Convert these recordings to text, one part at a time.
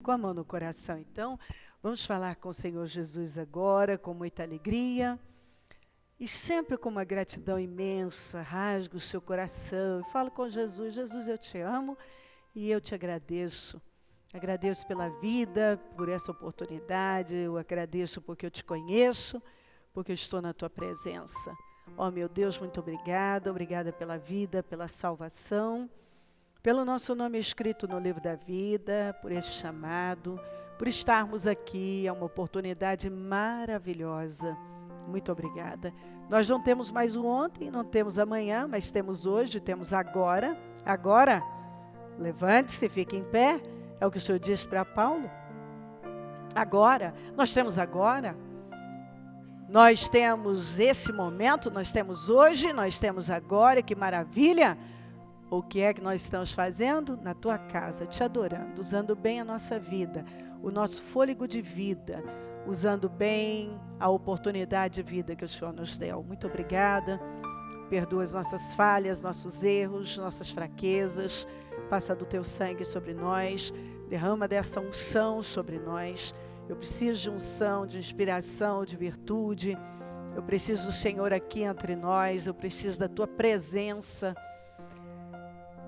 com a mão no coração. Então, vamos falar com o Senhor Jesus agora, com muita alegria. E sempre com uma gratidão imensa, rasgue o seu coração e fala com Jesus. Jesus, eu te amo e eu te agradeço. Agradeço pela vida, por essa oportunidade. Eu agradeço porque eu te conheço, porque eu estou na tua presença. Ó, meu Deus, muito obrigada. Obrigada pela vida, pela salvação, pelo nosso nome escrito no livro da vida, por esse chamado, por estarmos aqui. É uma oportunidade maravilhosa. Muito obrigada. Nós não temos mais o ontem, não temos amanhã, mas temos hoje, temos agora. Agora, levante-se, fique em pé. É o que o Senhor disse para Paulo. Agora, nós temos agora. Nós temos esse momento, nós temos hoje, nós temos agora. Que maravilha! O que é que nós estamos fazendo? Na tua casa, te adorando, usando bem a nossa vida, o nosso fôlego de vida, usando bem a oportunidade de vida que o Senhor nos deu. Muito obrigada. Perdoa as nossas falhas, nossos erros, nossas fraquezas. Passa do teu sangue sobre nós. Derrama dessa unção sobre nós. Eu preciso de unção, de inspiração, de virtude. Eu preciso do Senhor aqui entre nós. Eu preciso da tua presença.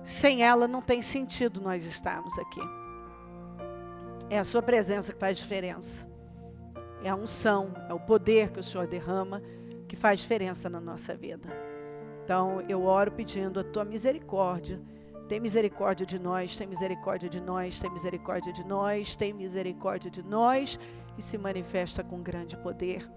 Sem ela não tem sentido nós estarmos aqui. É a sua presença que faz diferença. É a unção, é o poder que o Senhor derrama que faz diferença na nossa vida. Então, eu oro pedindo a tua misericórdia. Tem misericórdia de nós, tem misericórdia de nós, tem misericórdia de nós, tem misericórdia de nós e se manifesta com grande poder.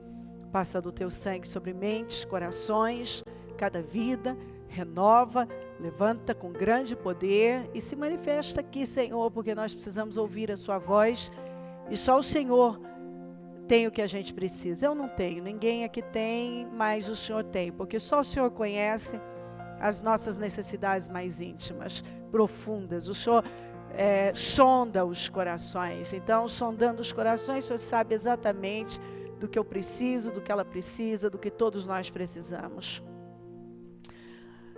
Passa do teu sangue sobre mentes, corações, cada vida, renova, levanta com grande poder e se manifesta aqui, Senhor, porque nós precisamos ouvir a sua voz e só o Senhor tem o que a gente precisa. Eu não tenho, ninguém aqui tem, mas o Senhor tem, porque só o Senhor conhece as nossas necessidades mais íntimas, profundas. O Senhor sonda os corações. Então, sondando os corações, o Senhor sabe exatamente do que eu preciso, do que ela precisa, do que todos nós precisamos.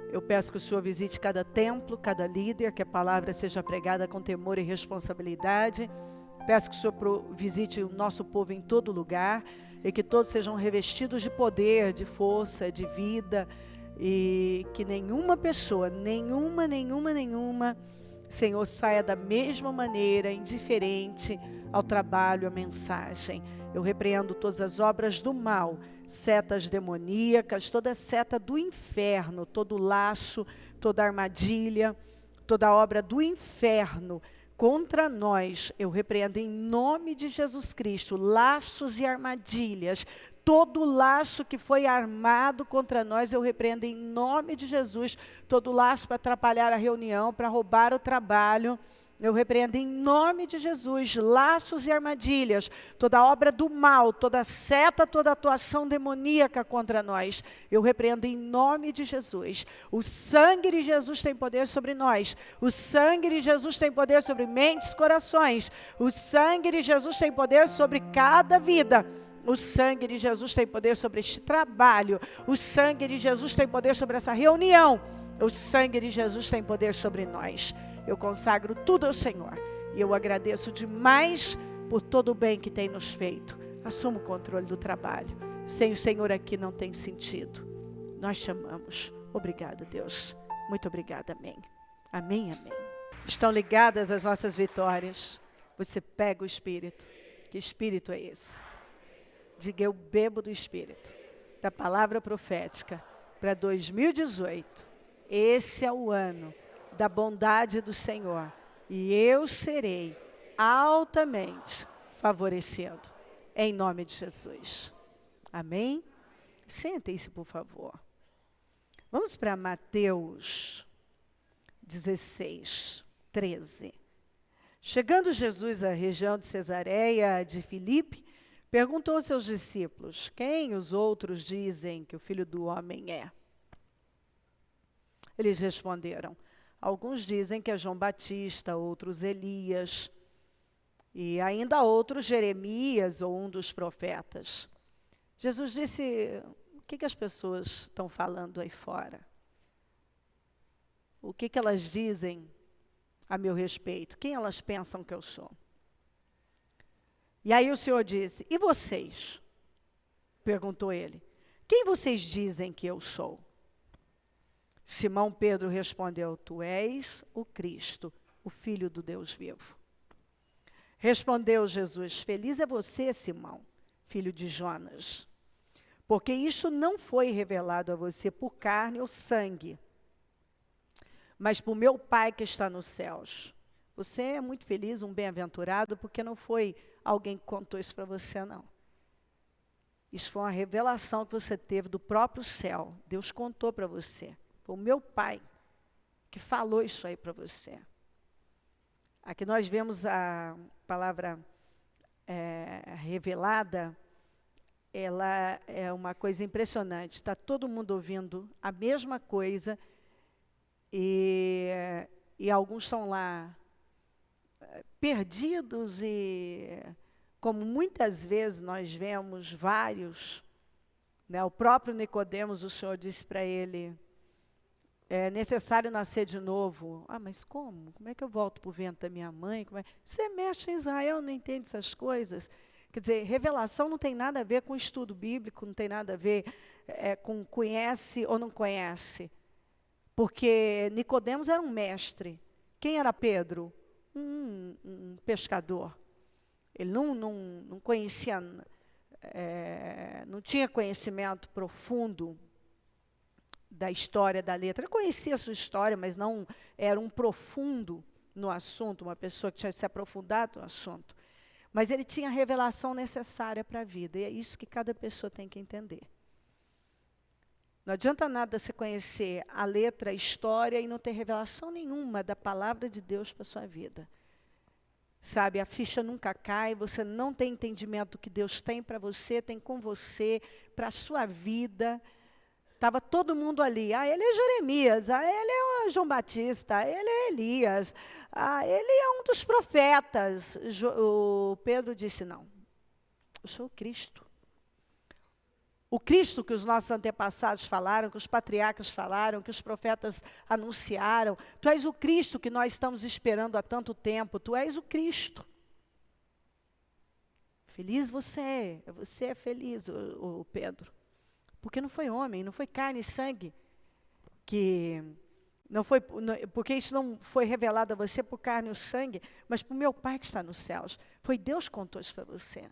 Eu peço que o Senhor visite cada templo, cada líder, que a palavra seja pregada com temor e responsabilidade. Peço que o Senhor visite o nosso povo em todo lugar e que todos sejam revestidos de poder, de força, de vida e que nenhuma pessoa, nenhuma, Senhor, saia da mesma maneira, indiferente ao trabalho, à mensagem. Eu repreendo todas as obras do mal, setas demoníacas, toda seta do inferno, todo laço, toda armadilha, toda obra do inferno contra nós, eu repreendo em nome de Jesus Cristo, laços e armadilhas, todo laço que foi armado contra nós, eu repreendo em nome de Jesus, todo laço para atrapalhar a reunião, para roubar o trabalho, eu repreendo em nome de Jesus, laços e armadilhas, toda obra do mal, toda seta, toda atuação demoníaca contra nós, eu repreendo em nome de Jesus. O sangue de Jesus tem poder sobre nós, o sangue de Jesus tem poder sobre mentes, corações, o sangue de Jesus tem poder sobre cada vida. O sangue de Jesus tem poder sobre este trabalho, o sangue de Jesus tem poder sobre essa reunião, o sangue de Jesus tem poder sobre nós. Eu consagro tudo ao Senhor e eu agradeço demais por todo o bem que tem nos feito. Assuma o controle do trabalho. Sem o Senhor aqui não tem sentido. Nós chamamos. Obrigada, Deus. Muito obrigada, amém. Amém, amém. Estão ligadas as nossas vitórias. Você pega o Espírito. Que Espírito é esse? Diga, eu bebo do Espírito, da palavra profética para 2018. Esse é o ano da bondade do Senhor, e eu serei altamente favorecido, em nome de Jesus. Amém? Sentem-se, por favor. Vamos para Mateus 16, 13. Chegando Jesus à região de Cesareia de Filipe, perguntou aos seus discípulos, quem os outros dizem que o Filho do Homem é? Eles responderam, alguns dizem que é João Batista, outros Elias, e ainda outros Jeremias ou um dos profetas. Jesus disse, o que as pessoas estão falando aí fora? O que elas dizem a meu respeito? Quem elas pensam que eu sou? E aí o Senhor disse, e vocês? Perguntou ele. Quem vocês dizem que eu sou? Simão Pedro respondeu, tu és o Cristo, o Filho do Deus vivo. Respondeu Jesus, feliz é você, Simão, filho de Jonas, porque isto não foi revelado a você por carne ou sangue, mas por meu Pai que está nos céus. Você é muito feliz, um bem-aventurado, porque não foi alguém que contou isso para você, não. Isso foi uma revelação que você teve do próprio céu. Deus contou para você. Foi o meu Pai que falou isso aí para você. Aqui nós vemos a palavra revelada, ela é uma coisa impressionante. Está todo mundo ouvindo a mesma coisa e alguns estão lá perdidos e, como muitas vezes nós vemos vários, né, o próprio Nicodemos, o Senhor disse para ele, é necessário nascer de novo. Ah, mas como? Como é que eu volto para o ventre da minha mãe? Você é mestre em Israel, não entende essas coisas? Quer dizer, revelação não tem nada a ver com estudo bíblico, não tem nada a ver com conhece ou não conhece. Porque Nicodemos era um mestre. Quem era Pedro? Um pescador. Ele não conhecia, não tinha conhecimento profundo da história da letra. Ele conhecia a sua história, mas não era um profundo no assunto, uma pessoa que tinha se aprofundado no assunto. Mas ele tinha a revelação necessária para a vida, e é isso que cada pessoa tem que entender. Não adianta nada você conhecer a letra, a história, e não ter revelação nenhuma da palavra de Deus para a sua vida. Sabe, a ficha nunca cai, você não tem entendimento do que Deus tem para você, tem com você, para a sua vida. Estava todo mundo ali. Ah, ele é Jeremias, ah, ele é o João Batista, ele é Elias, ah, ele é um dos profetas. O Pedro disse, não, eu sou o Cristo. O Cristo que os nossos antepassados falaram, que os patriarcas falaram, que os profetas anunciaram. Tu és o Cristo que nós estamos esperando há tanto tempo, tu és o Cristo. Feliz você é feliz, o Pedro. Porque não foi homem, não foi carne e sangue, porque isso não foi revelado a você por carne ou sangue, mas por meu Pai que está nos céus. Foi Deus que contou isso para você.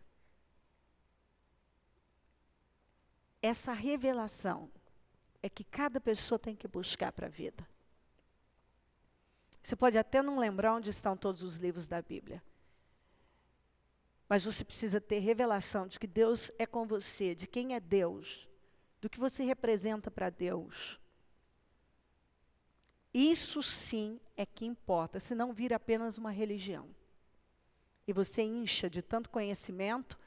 Essa revelação é que cada pessoa tem que buscar para a vida. Você pode até não lembrar onde estão todos os livros da Bíblia, mas você precisa ter revelação de que Deus é com você, de quem é Deus, do que você representa para Deus. Isso sim é que importa, senão vira apenas uma religião. E você incha de tanto conhecimento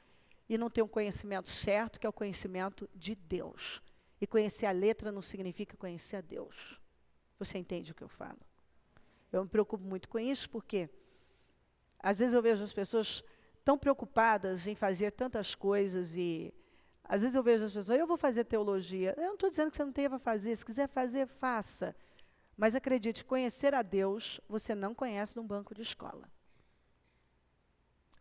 e não tem um conhecimento certo, que é o conhecimento de Deus. E conhecer a letra não significa conhecer a Deus. Você entende o que eu falo? Eu me preocupo muito com isso, porque às vezes eu vejo as pessoas tão preocupadas em fazer tantas coisas e às vezes eu vejo as pessoas, eu vou fazer teologia. Eu não estou dizendo que você não tenha para fazer. Se quiser fazer, faça. Mas acredite, conhecer a Deus, você não conhece num banco de escola.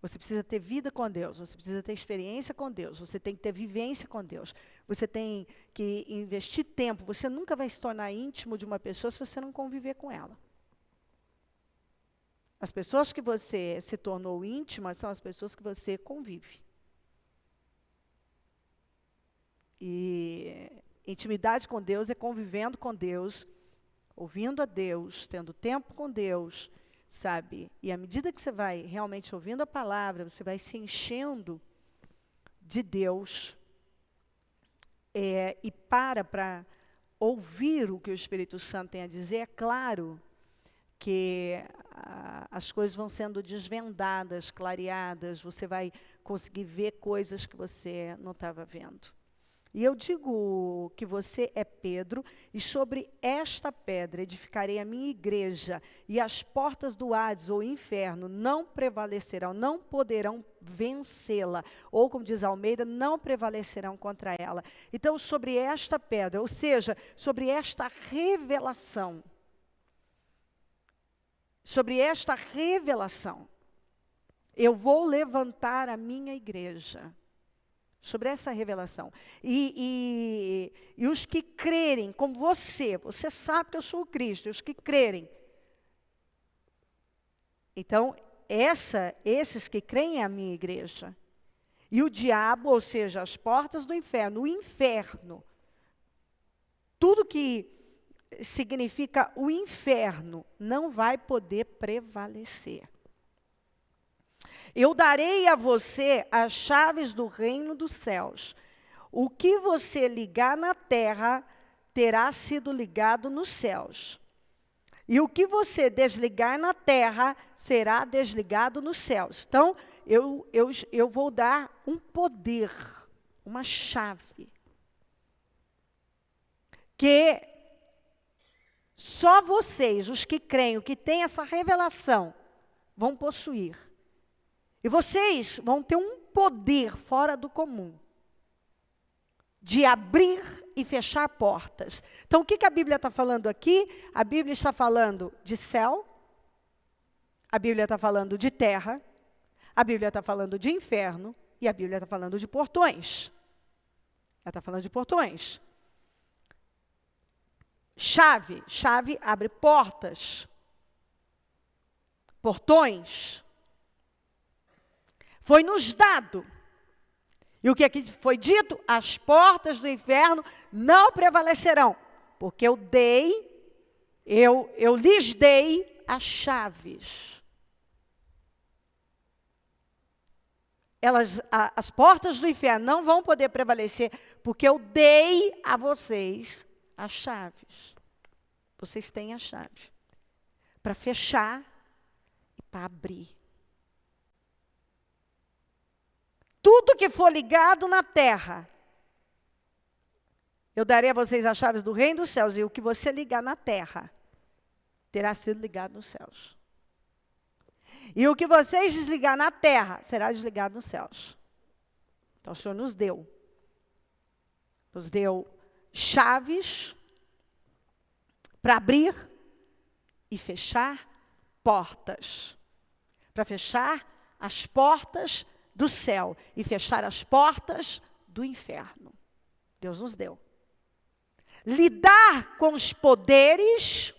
Você precisa ter vida com Deus, você precisa ter experiência com Deus, você tem que ter vivência com Deus. Você tem que investir tempo. Você nunca vai se tornar íntimo de uma pessoa se você não conviver com ela. As pessoas que você se tornou íntima são as pessoas que você convive. E intimidade com Deus é convivendo com Deus, ouvindo a Deus, tendo tempo com Deus, sabe? E à medida que você vai realmente ouvindo a palavra, você vai se enchendo de Deus e para ouvir o que o Espírito Santo tem a dizer. É claro que as coisas vão sendo desvendadas, clareadas, você vai conseguir ver coisas que você não estava vendo. E eu digo que você é Pedro, e sobre esta pedra edificarei a minha igreja, e as portas do Hades, ou inferno, não prevalecerão, não poderão vencê-la. Ou, como diz Almeida, não prevalecerão contra ela. Então, sobre esta pedra, ou seja, sobre esta revelação, Eu vou levantar a minha igreja. Sobre essa revelação. E os que crerem, como você sabe que eu sou o Cristo, e os que crerem. Então, esses que creem é a minha igreja. E o diabo, ou seja, as portas do inferno, o inferno, tudo que significa o inferno, não vai poder prevalecer. Eu darei a você as chaves do reino dos céus. O que você ligar na terra terá sido ligado nos céus. E o que você desligar na terra será desligado nos céus. Então, eu vou dar um poder, uma chave, que só vocês, os que creem, os que têm essa revelação, vão possuir. E vocês vão ter um poder fora do comum, de abrir e fechar portas. Então, o que a Bíblia está falando aqui? A Bíblia está falando de céu, a Bíblia está falando de terra, a Bíblia está falando de inferno, e a Bíblia está falando de portões. Ela está falando de portões. Chave abre portas, portões. Foi nos dado. E o que aqui foi dito? As portas do inferno não prevalecerão, porque eu lhes dei as chaves. As portas do inferno não vão poder prevalecer, porque eu dei a vocês as chaves. Vocês têm a chave para fechar e para abrir. Tudo que for ligado na terra, eu darei a vocês as chaves do reino dos céus, e o que você ligar na terra, terá sido ligado nos céus. E o que vocês desligar na terra, será desligado nos céus. Então o Senhor nos deu chaves para abrir e fechar portas. Para fechar as portas do céu e fechar as portas do inferno. Deus nos deu. Lidar com os poderes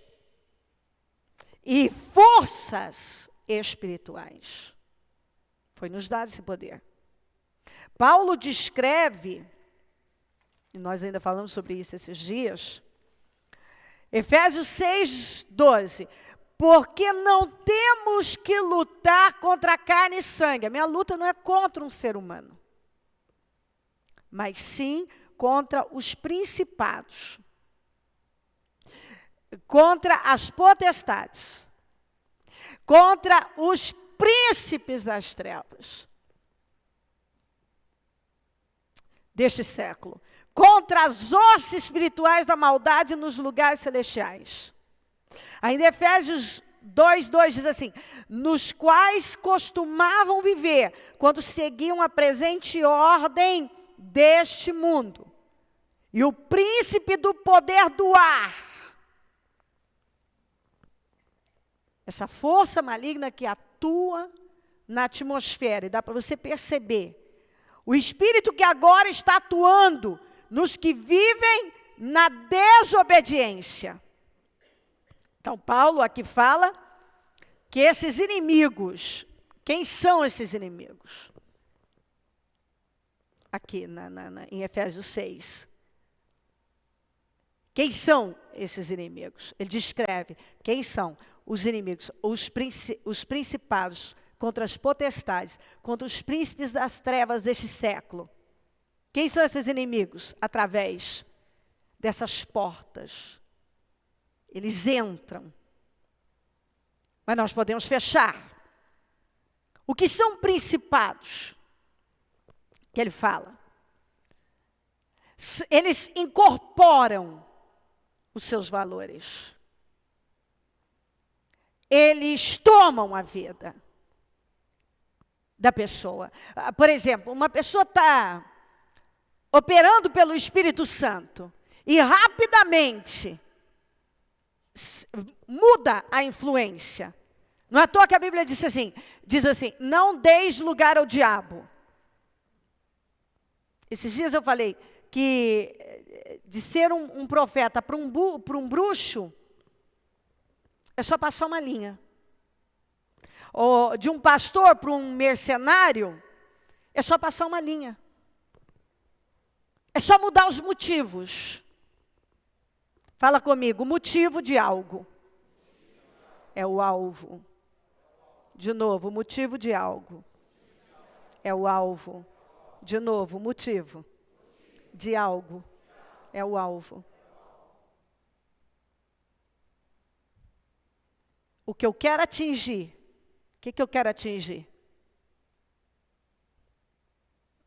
e forças espirituais. Foi nos dado esse poder. Paulo descreve, e nós ainda falamos sobre isso esses dias, Efésios 6:12. Porque não temos que lutar contra a carne e sangue. A minha luta não é contra um ser humano, mas sim contra os principados, contra as potestades, contra os príncipes das trevas deste século, contra as hostes espirituais da maldade nos lugares celestiais. Ainda Efésios 2:2 diz assim: nos quais costumavam viver, quando seguiam a presente ordem deste mundo, e o príncipe do poder do ar, essa força maligna que atua na atmosfera, e dá para você perceber, o espírito que agora está atuando nos que vivem na desobediência. Então, Paulo aqui fala que esses inimigos, quem são esses inimigos? Aqui em Efésios 6. Quem são esses inimigos? Ele descreve quem são os inimigos, os principados contra as potestades, contra os príncipes das trevas deste século. Quem são esses inimigos? Através dessas portas. Eles entram, mas nós podemos fechar. O que são principados? Que ele fala. Eles incorporam os seus valores. Eles tomam a vida da pessoa. Por exemplo, uma pessoa está operando pelo Espírito Santo e rapidamente muda a influência. Não é à toa que a Bíblia diz assim, não deis lugar ao diabo. Esses dias eu falei que de ser um profeta para um bruxo, é só passar uma linha. Ou de um pastor para um mercenário, é só passar uma linha. É só mudar os motivos. Fala comigo, o motivo de algo é o alvo. De novo, o motivo de algo é o alvo. De novo, o motivo de algo é o alvo. O que eu quero atingir, o que eu quero atingir?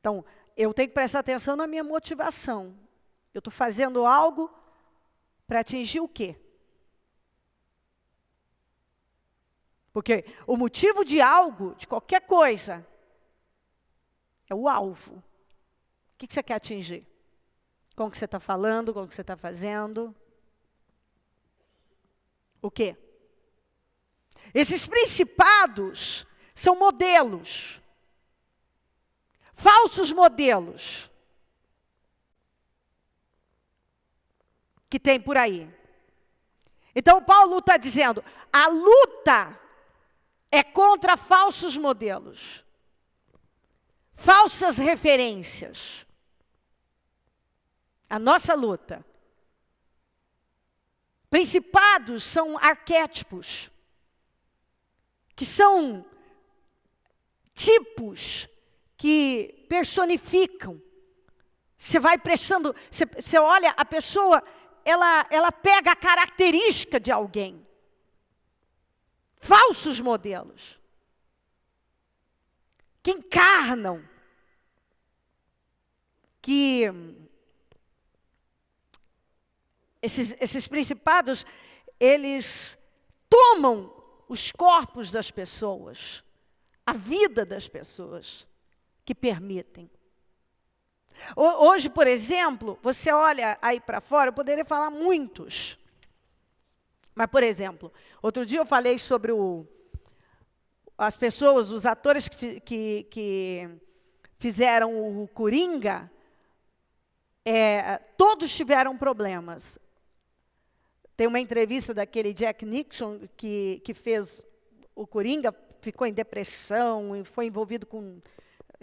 Então, eu tenho que prestar atenção na minha motivação. Eu estou fazendo algo para atingir o quê? Porque o motivo de algo, de qualquer coisa, é o alvo. O que você quer atingir? Com o que você está falando, com o que você está fazendo? O quê? Esses principados são modelos. Falsos modelos. Que tem por aí. Então, Paulo está dizendo, a luta é contra falsos modelos. Falsas referências. A nossa luta. Principados são arquétipos. Que são tipos que personificam. Você vai prestando, você olha, a pessoa, ela pega a característica de alguém. Falsos modelos. Que encarnam. Que esses principados, eles tomam os corpos das pessoas, a vida das pessoas, que permitem. Hoje, por exemplo, você olha aí para fora, eu poderia falar muitos. Mas, por exemplo, outro dia eu falei sobre as pessoas, os atores que fizeram o Coringa, todos tiveram problemas. Tem uma entrevista daquele Jack Nicholson que fez o Coringa, ficou em depressão, e foi envolvido com,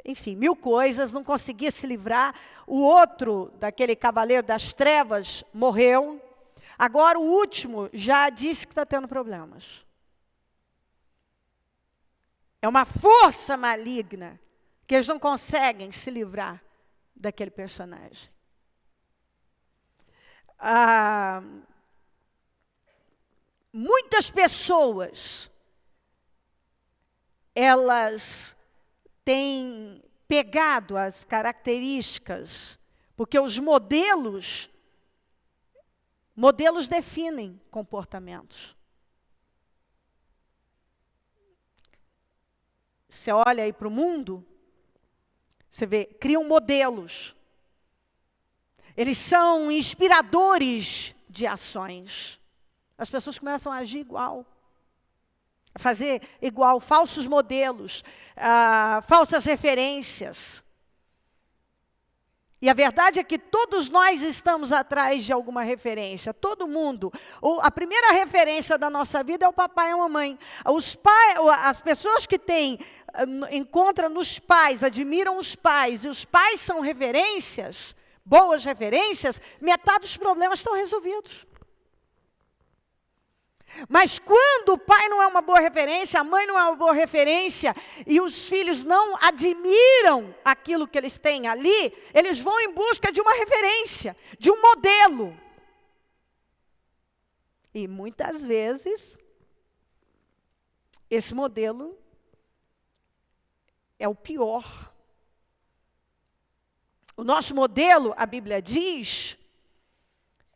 enfim, 1000 coisas, não conseguia se livrar. O outro, daquele Cavaleiro das Trevas, morreu. Agora o último já disse que está tendo problemas. É uma força maligna que eles não conseguem se livrar daquele personagem. Muitas pessoas, elas têm pegado as características, porque os modelos definem comportamentos. Você olha aí para o mundo, você vê, criam modelos. Eles são inspiradores de ações. As pessoas começam a agir igual. A fazer igual, falsos modelos, falsas referências. E a verdade é que todos nós estamos atrás de alguma referência, todo mundo. A primeira referência da nossa vida é o papai e a mamãe. As pessoas que encontram nos pais, admiram os pais, e os pais são referências, boas referências, metade dos problemas estão resolvidos. Mas quando o pai não é uma boa referência, a mãe não é uma boa referência, e os filhos não admiram aquilo que eles têm ali, eles vão em busca de uma referência, de um modelo. E muitas vezes, esse modelo é o pior. O nosso modelo, a Bíblia diz,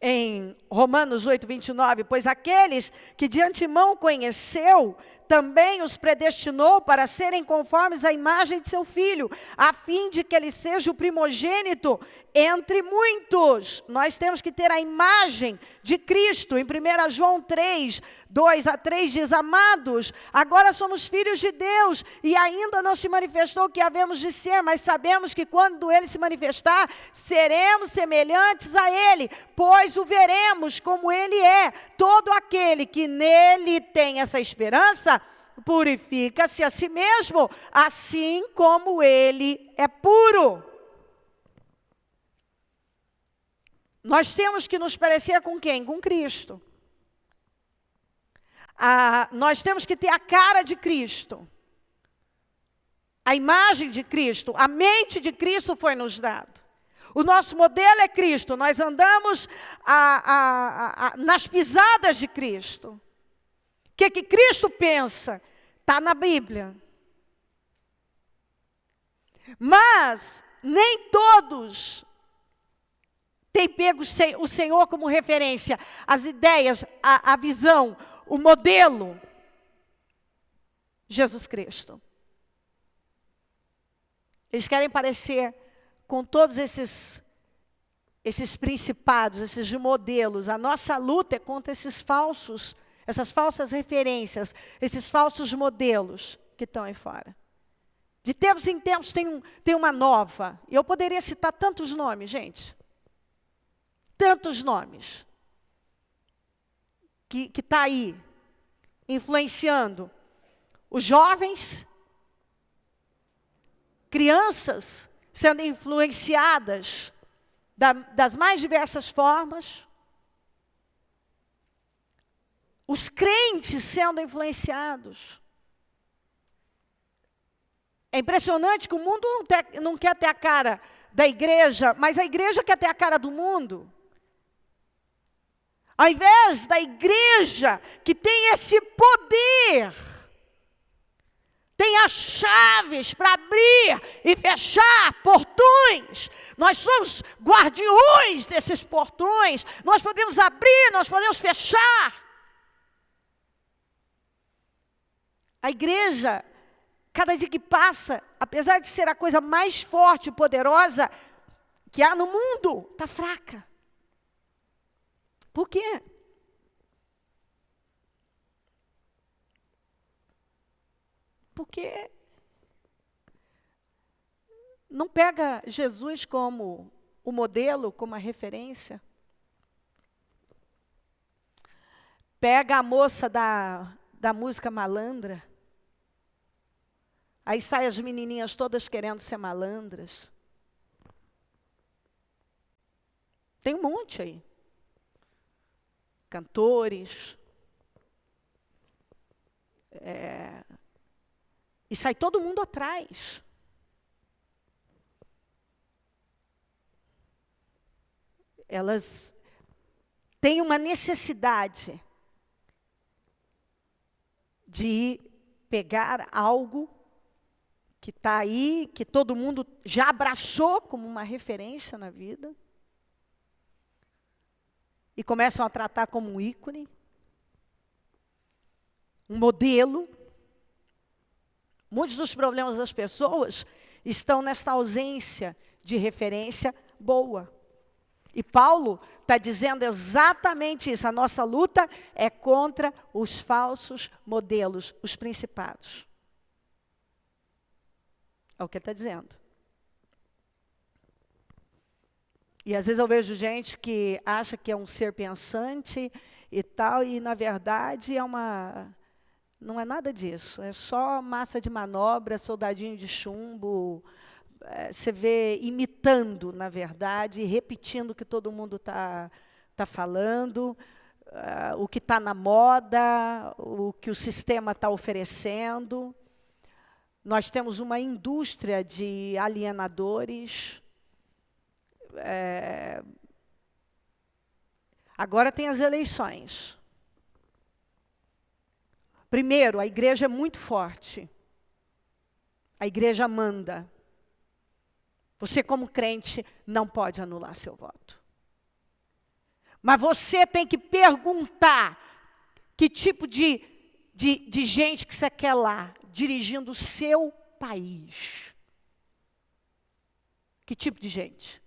em Romanos 8, 29, pois aqueles que de antemão conheceu, também os predestinou para serem conformes à imagem de seu Filho, a fim de que ele seja o primogênito entre muitos. Nós temos que ter a imagem de Cristo. Em 1 João 3, 2 a 3 diz: amados, agora somos filhos de Deus, e ainda não se manifestou o que havemos de ser, mas sabemos que quando ele se manifestar, seremos semelhantes a ele, pois o veremos como ele é. Todo aquele que nele tem essa esperança, purifica-se a si mesmo, assim como ele é puro. Nós temos que nos parecer com quem? Com Cristo. Nós temos que ter a cara de Cristo, a imagem de Cristo, a mente de Cristo foi nos dado. O nosso modelo é Cristo, nós andamos nas pisadas de Cristo. O que Cristo pensa? Está na Bíblia. Mas nem todos têm pego o Senhor como referência, as ideias, a visão, o modelo, Jesus Cristo. Eles querem parecer com todos esses principados, esses modelos. A nossa luta é contra essas falsas referências, esses falsos modelos que estão aí fora. De tempos em tempos tem uma nova. Eu poderia citar tantos nomes, gente. Tantos nomes. Que está aí, influenciando os jovens, crianças sendo influenciadas das mais diversas formas, os crentes sendo influenciados. É impressionante que o mundo não quer ter a cara da igreja, mas a igreja quer ter a cara do mundo. Ao invés da igreja que tem esse poder, tem as chaves para abrir e fechar portões. Nós somos guardiões desses portões. Nós podemos abrir, nós podemos fechar. A igreja, cada dia que passa, apesar de ser a coisa mais forte e poderosa que há no mundo, está fraca. Por quê? Porque não pega Jesus como o modelo, como a referência. Pega a moça da música malandra. Aí saem as menininhas todas querendo ser malandras. Tem um monte aí. Cantores. E sai todo mundo atrás. Elas têm uma necessidade de pegar algo que está aí, que todo mundo já abraçou como uma referência na vida, e começam a tratar como um ícone, um modelo. Muitos dos problemas das pessoas estão nesta ausência de referência boa. E Paulo está dizendo exatamente isso. A nossa luta é contra os falsos modelos, os principados. É o que ele está dizendo. E às vezes eu vejo gente que acha que é um ser pensante e tal, e na verdade não é nada disso. É só massa de manobra, soldadinho de chumbo. Você vê imitando, na verdade, repetindo o que todo mundo está falando, o que está na moda, o que o sistema está oferecendo. Nós temos uma indústria de alienadores. Agora tem as eleições. Primeiro, a igreja é muito forte. A igreja manda. Você, como crente, não pode anular seu voto. Mas você tem que perguntar que tipo de de gente que você quer lá, dirigindo o seu país? Que tipo de gente?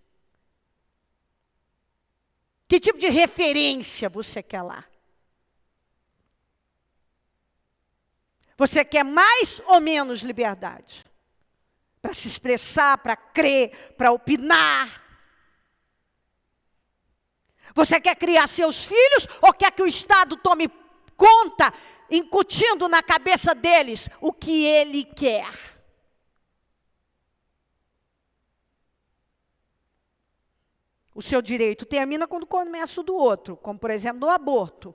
Que tipo de referência você quer lá? Você quer mais ou menos liberdade? Para se expressar, para crer, para opinar? Você quer criar seus filhos ou quer que o Estado tome conta, incutindo na cabeça deles o que ele quer? O seu direito termina quando começa o do outro, como por exemplo no aborto.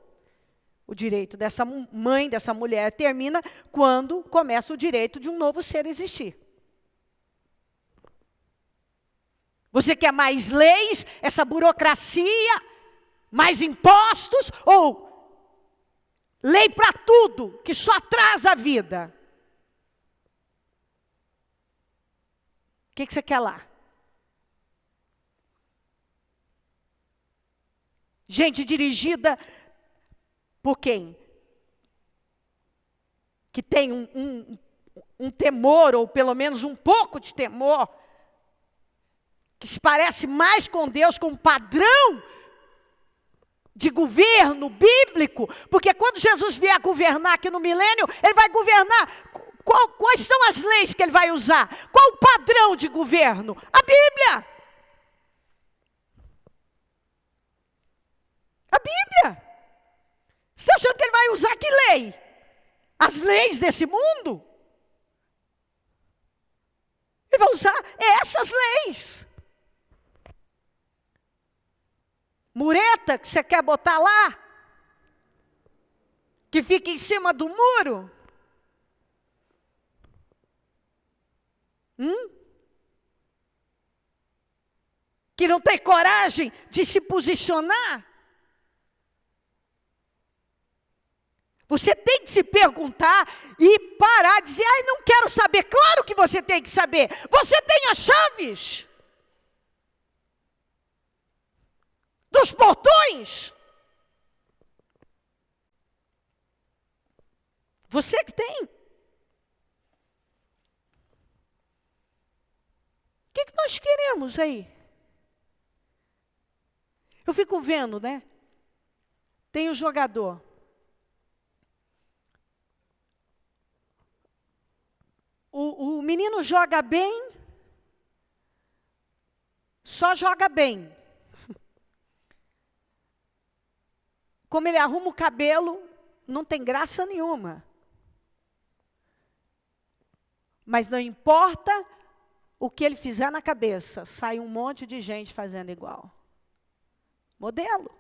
O direito dessa mãe, dessa mulher, termina quando começa o direito de um novo ser existir. Você quer mais leis, essa burocracia, mais impostos, ou lei para tudo, que só atrasa a vida? O que você quer lá? Gente dirigida por quem? Que tem um temor, ou pelo menos um pouco de temor, que se parece mais com Deus, com um padrão de governo bíblico, porque quando Jesus vier governar aqui no milênio, ele vai governar. Quais são as leis que ele vai usar? Qual o padrão de governo? A Bíblia. A Bíblia. Você está achando que ele vai usar que lei? As leis desse mundo? Ele vai usar essas leis. Mureta que você quer botar lá, que fica em cima do muro. Que não tem coragem de se posicionar. Você tem que se perguntar e parar de dizer, ai, não quero saber. Claro que você tem que saber. Você tem as chaves dos portões. Você que tem. O que nós queremos aí? Eu fico vendo, né? Tem o jogador. O menino joga bem, só joga bem. Como ele arruma o cabelo, não tem graça nenhuma. Mas não importa o que ele fizer na cabeça, sai um monte de gente fazendo igual. Modelo.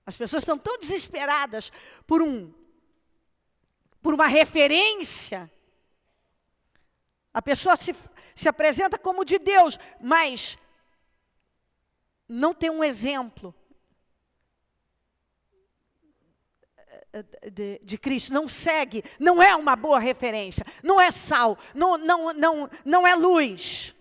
As pessoas estão tão desesperadas por uma referência. A pessoa se apresenta como de Deus, mas não tem um exemplo de Cristo, não segue, não é uma boa referência, não é sal, não é luz.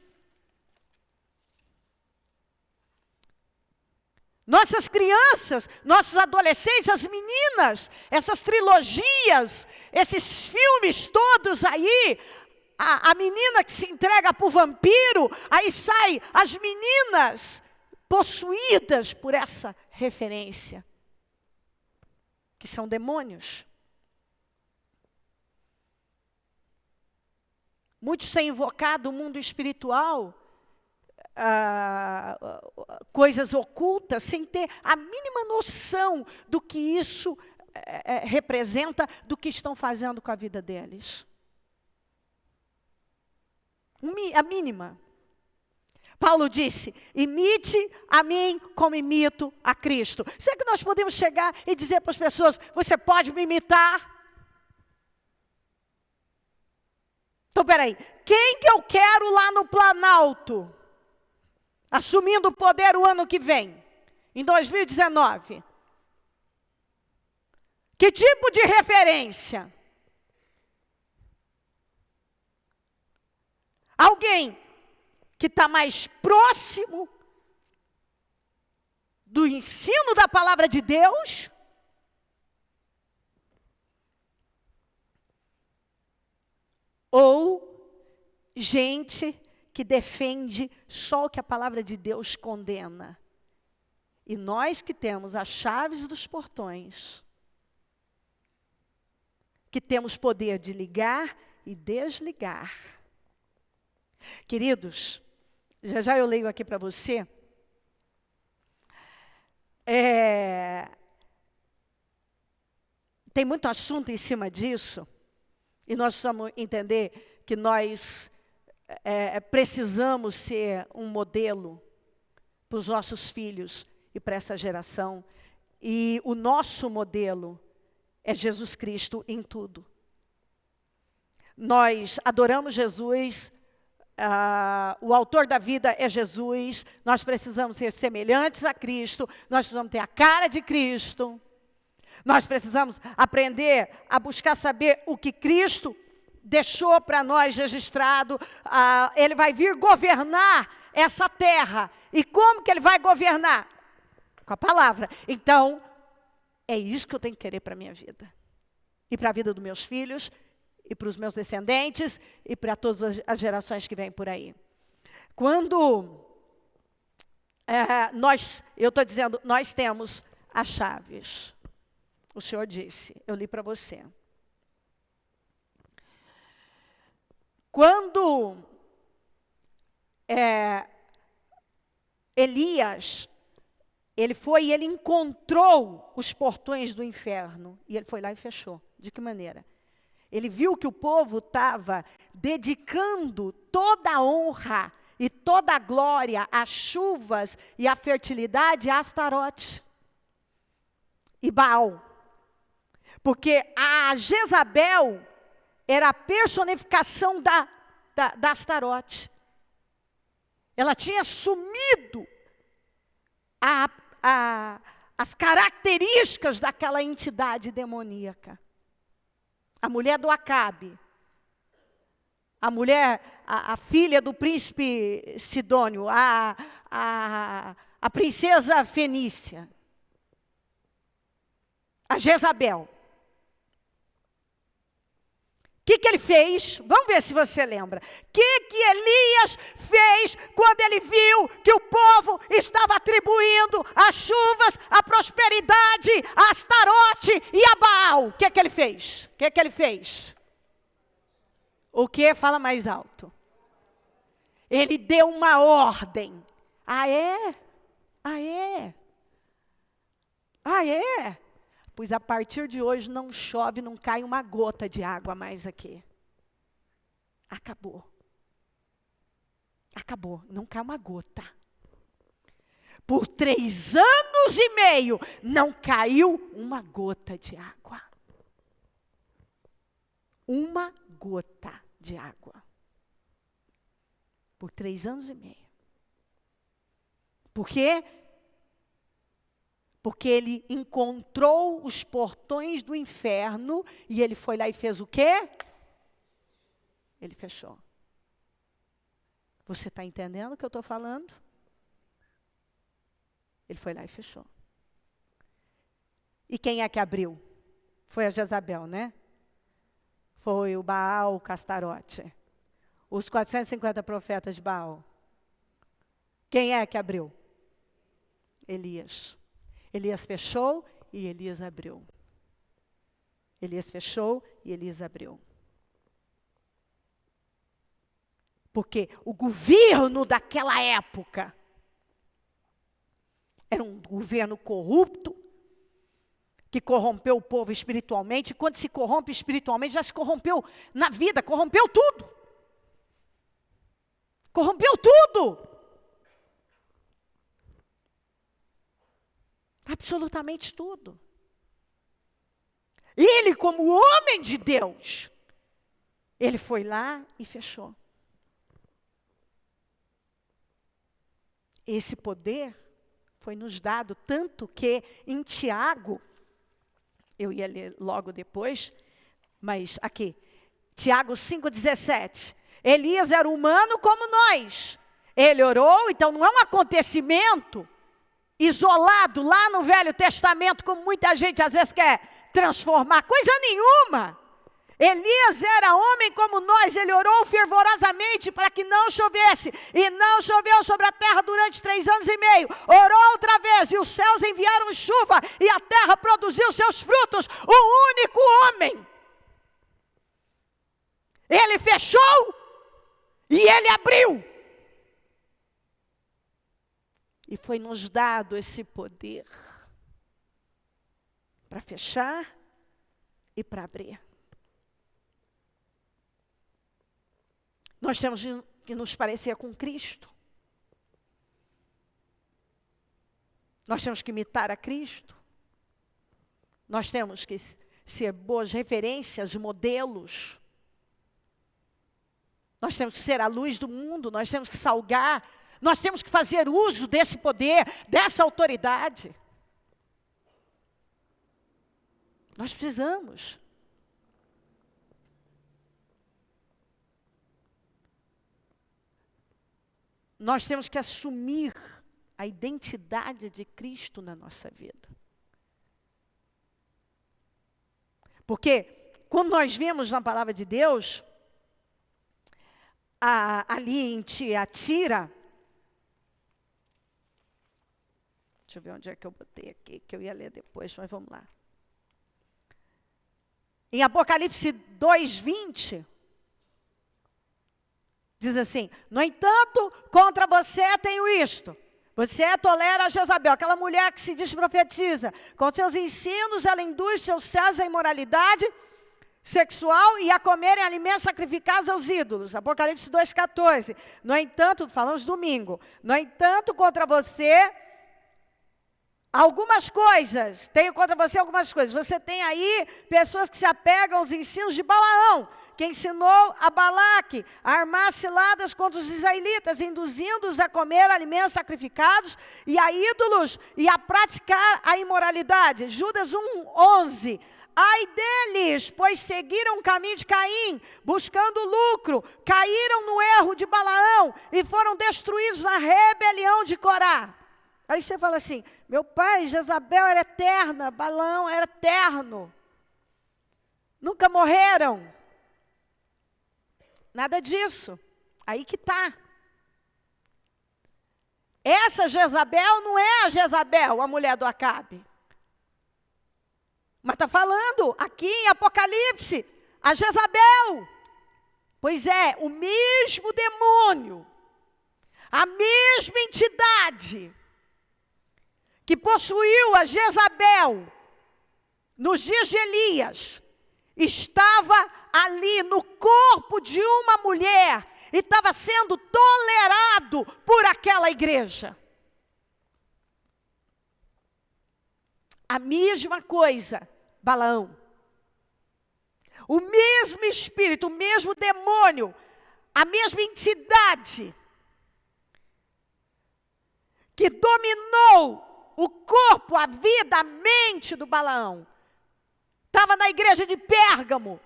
Nossas crianças, nossos adolescentes, as meninas, essas trilogias, esses filmes todos aí, a menina que se entrega para o vampiro, aí sai as meninas possuídas por essa referência, que são demônios. Muitos têm invocado o mundo espiritual, coisas ocultas, sem ter a mínima noção do que isso representa, do que estão fazendo com a vida deles. A mínima. Paulo disse, imite a mim como imito a Cristo. Será que nós podemos chegar e dizer para as pessoas, você pode me imitar? Então, peraí, quem que eu quero lá no Planalto, assumindo o poder o ano que vem, em 2019? Que tipo de referência? Alguém que está mais próximo do ensino da palavra de Deus, ou gente que defende só o que a palavra de Deus condena. E nós que temos as chaves dos portões, que temos poder de ligar e desligar. Queridos, já eu leio aqui para você. Tem muito assunto em cima disso, e nós precisamos entender que nós precisamos ser um modelo para os nossos filhos e para essa geração. E o nosso modelo é Jesus Cristo em tudo. Nós adoramos Jesus, o autor da vida é Jesus, nós precisamos ser semelhantes a Cristo, nós precisamos ter a cara de Cristo, nós precisamos aprender a buscar saber o que Cristo deixou para nós registrado. Ele vai vir governar essa terra. E como que ele vai governar? Com a palavra. Então, é isso que eu tenho que querer para a minha vida. E para a vida dos meus filhos, e para os meus descendentes, e para todas as gerações que vêm por aí. Quando eu estou dizendo, nós temos as chaves. O Senhor disse, eu li para você. Quando Elias, ele foi e ele encontrou os portões do inferno, e ele foi lá e fechou. De que maneira? Ele viu que o povo estava dedicando toda a honra e toda a glória às chuvas e à fertilidade a Astarote e Baal. Porque a Jezabel era a personificação da Astarote. Ela tinha assumido as características daquela entidade demoníaca. A mulher do Acabe, a filha do príncipe Sidônio, a princesa Fenícia, a Jezabel. O que ele fez? Vamos ver se você lembra. O que Elias fez quando ele viu que o povo estava atribuindo as chuvas, a prosperidade, a Astarote e a Baal? O que ele fez? O que ele fez? O que? Fala mais alto. Ele deu uma ordem. Ah, é? Ah, é? Ah, é? Pois a partir de hoje não chove, não cai uma gota de água mais aqui. Acabou. Acabou, não cai uma gota. Por 3 anos e meio, não caiu uma gota de água. Uma gota de água. Por 3 anos e meio. Por quê? Porque ele encontrou os portões do inferno e ele foi lá e fez o quê? Ele fechou. Você está entendendo o que eu estou falando? Ele foi lá e fechou. E quem é que abriu? Foi a Jezabel, né? Foi o Baal, o Castarote. Os 450 profetas de Baal. Quem é que abriu? Elias. Elias fechou e Elias abriu. Elias fechou e Elias abriu. Porque o governo daquela época era um governo corrupto, que corrompeu o povo espiritualmente. E quando se corrompe espiritualmente, já se corrompeu na vida, corrompeu tudo. Corrompeu tudo. Absolutamente tudo. Ele, como homem de Deus, ele foi lá e fechou. Esse poder foi nos dado, tanto que em Tiago, eu ia ler logo depois, mas aqui, Tiago 5,17, Elias era humano como nós. Ele orou, então não é um acontecimento isolado lá no Velho Testamento, como muita gente às vezes quer transformar, coisa nenhuma. Elias era homem como nós, ele orou fervorosamente para que não chovesse, e não choveu sobre a terra durante 3 anos e meio. Orou outra vez, e os céus enviaram chuva, e a terra produziu seus frutos. O único homem. Ele fechou, e ele abriu. E foi nos dado esse poder para fechar e para abrir. Nós temos que nos parecer com Cristo. Nós temos que imitar a Cristo. Nós temos que ser boas referências, modelos. Nós temos que ser a luz do mundo, nós temos que salgar. Nós temos que fazer uso desse poder, dessa autoridade. Nós precisamos. Nós temos que assumir a identidade de Cristo na nossa vida. Porque quando nós vemos na palavra de Deus, ali em Tiatira, deixa eu ver onde é que eu botei aqui, que eu ia ler depois, mas vamos lá. Em Apocalipse 2:20, diz assim: no entanto, contra você tenho isto. Você tolera a Jezabel, aquela mulher que se diz profetiza. Com seus ensinos, ela induz seus servos à imoralidade sexual e a comerem alimentos sacrificados aos ídolos. Apocalipse 2:14. No entanto, falamos domingo. No entanto, contra você, tenho contra você algumas coisas. Você tem aí pessoas que se apegam aos ensinos de Balaão, que ensinou a Balaque a armar ciladas contra os israelitas, induzindo-os a comer alimentos sacrificados e a ídolos e a praticar a imoralidade. Judas 1:11. Ai deles, pois seguiram o caminho de Caim, buscando lucro, caíram no erro de Balaão e foram destruídos na rebelião de Corá. Aí você fala assim: meu pai, Jezabel era eterna, Balaão era eterno. Nunca morreram. Nada disso. Aí que está. Essa Jezabel não é a Jezabel, a mulher do Acabe. Mas está falando aqui em Apocalipse, a Jezabel. Pois é, o mesmo demônio, a mesma entidade que possuiu a Jezabel nos dias de Elias, estava ali no corpo de uma mulher e estava sendo tolerado por aquela igreja. A mesma coisa, Balaão. O mesmo espírito, o mesmo demônio, a mesma entidade que dominou o corpo, a vida, a mente do Balaão, estava na igreja de Pérgamo,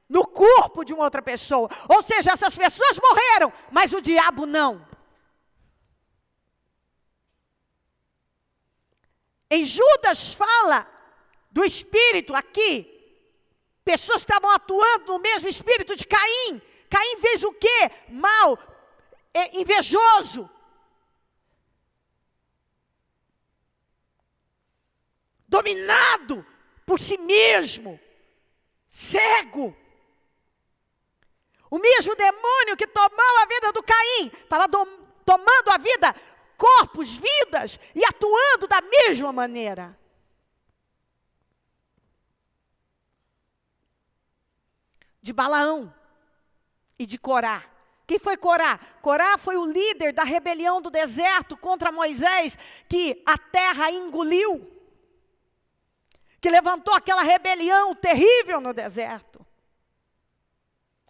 no corpo de uma outra pessoa. Ou seja, essas pessoas morreram, mas o diabo não. Em Judas fala do espírito aqui, pessoas que estavam atuando no mesmo espírito de Caim. Caim fez o quê? Mal, invejoso. Dominado por si mesmo, cego. O mesmo demônio que tomou a vida do Caim, estava tomando a vida, corpos, vidas, e atuando da mesma maneira. De Balaão e de Corá. Quem foi Corá? Corá foi o líder da rebelião do deserto contra Moisés, que a terra engoliu, que levantou aquela rebelião terrível no deserto.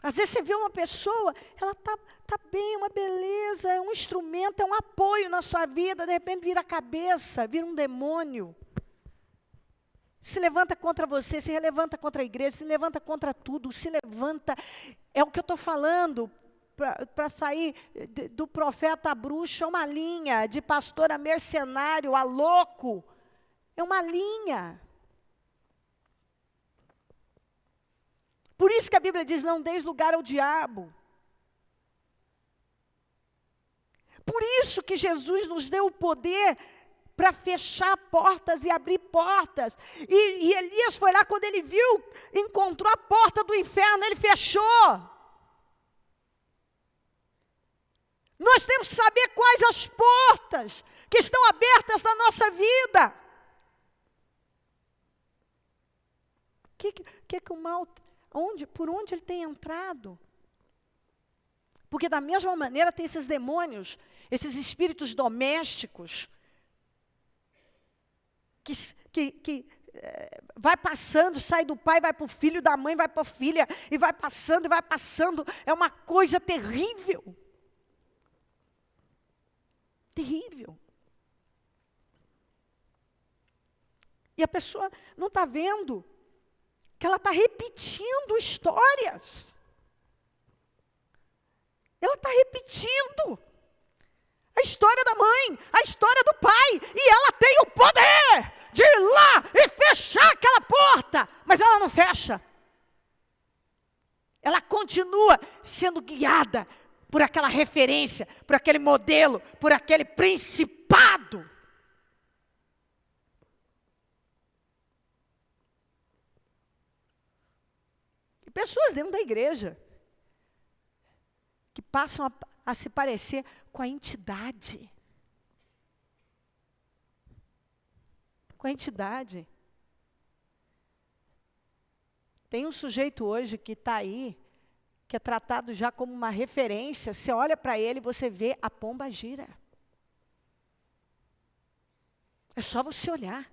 Às vezes você vê uma pessoa, ela está bem, uma beleza, é um instrumento, é um apoio na sua vida, de repente vira a cabeça, vira um demônio. Se levanta contra você, se levanta contra a igreja, se levanta contra tudo, se levanta. É o que eu estou falando, para sair do profeta a bruxa, é uma linha, de pastor a mercenário, a louco, é uma linha. Por isso que a Bíblia diz, não deis lugar ao diabo. Por isso que Jesus nos deu o poder para fechar portas e abrir portas. E Elias foi lá, quando ele viu, encontrou a porta do inferno, ele fechou. Nós temos que saber quais as portas que estão abertas na nossa vida. Que o mal, por onde ele tem entrado? Porque da mesma maneira tem esses demônios, esses espíritos domésticos, que vai passando, sai do pai, vai para o filho, da mãe vai para a filha, e vai passando, é uma coisa terrível. Terrível. E a pessoa não está vendo que ela está repetindo histórias. Ela está repetindo a história da mãe, a história do pai, e ela tem o poder de ir lá e fechar aquela porta, mas ela não fecha. Ela continua sendo guiada por aquela referência, por aquele modelo, por aquele principado. E pessoas dentro da igreja que passam a se parecer com a entidade. Com a entidade. Tem um sujeito hoje que está aí, que é tratado já como uma referência. Você olha para ele e você vê a pombagira. É só você olhar.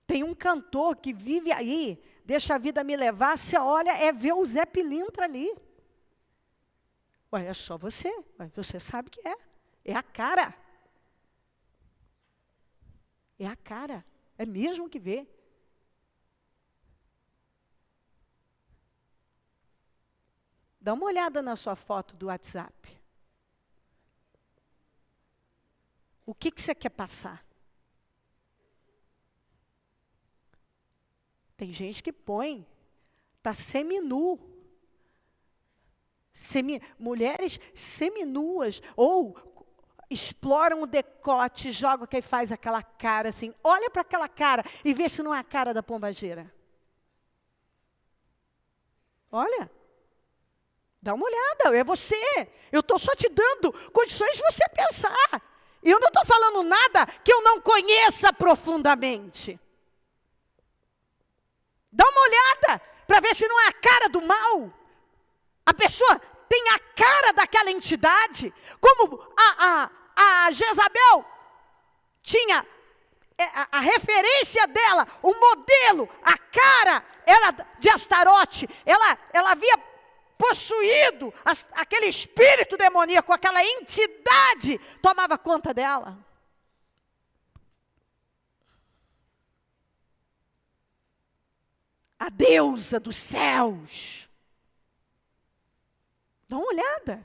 Tem um cantor que vive aí, deixa a vida me levar, você olha, vê o Zé Pilintra ali. Ué, é só você. Ué, você sabe que é. É a cara. É a cara. É mesmo que vê. Dá uma olhada na sua foto do WhatsApp. O que você quer passar? Tem gente que põe, está seminu. Mulheres seminuas, ou exploram o decote, jogam que faz aquela cara assim. Olha para aquela cara e vê se não é a cara da pombageira. Olha. Dá uma olhada, é você. Eu estou só te dando condições de você pensar. Eu não estou falando nada que eu não conheça profundamente. Dá uma olhada para ver se não é a cara do mal. A pessoa tem a cara daquela entidade, como a Jezabel tinha a referência dela, o modelo, a cara era de Astarote. Ela havia possuído aquele espírito demoníaco, aquela entidade tomava conta dela. A deusa dos céus. Dá uma olhada.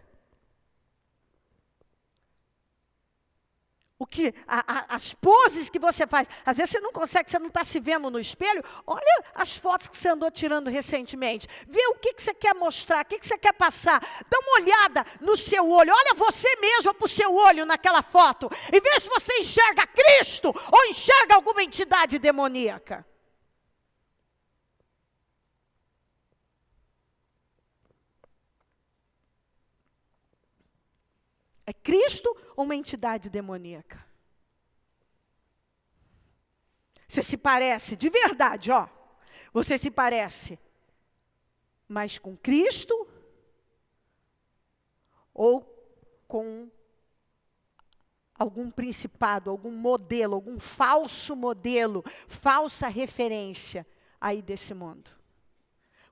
As poses que você faz, às vezes você não consegue, você não está se vendo no espelho. Olha as fotos que você andou tirando recentemente. Vê o que você quer mostrar, o que você quer passar. Dá uma olhada no seu olho, olha você mesmo para o seu olho naquela foto. E vê se você enxerga Cristo ou enxerga alguma entidade demoníaca. É Cristo ou uma entidade demoníaca? Você se parece, de verdade, ó. Você se parece mais com Cristo ou com algum principado, algum modelo, algum falso modelo, falsa referência aí desse mundo?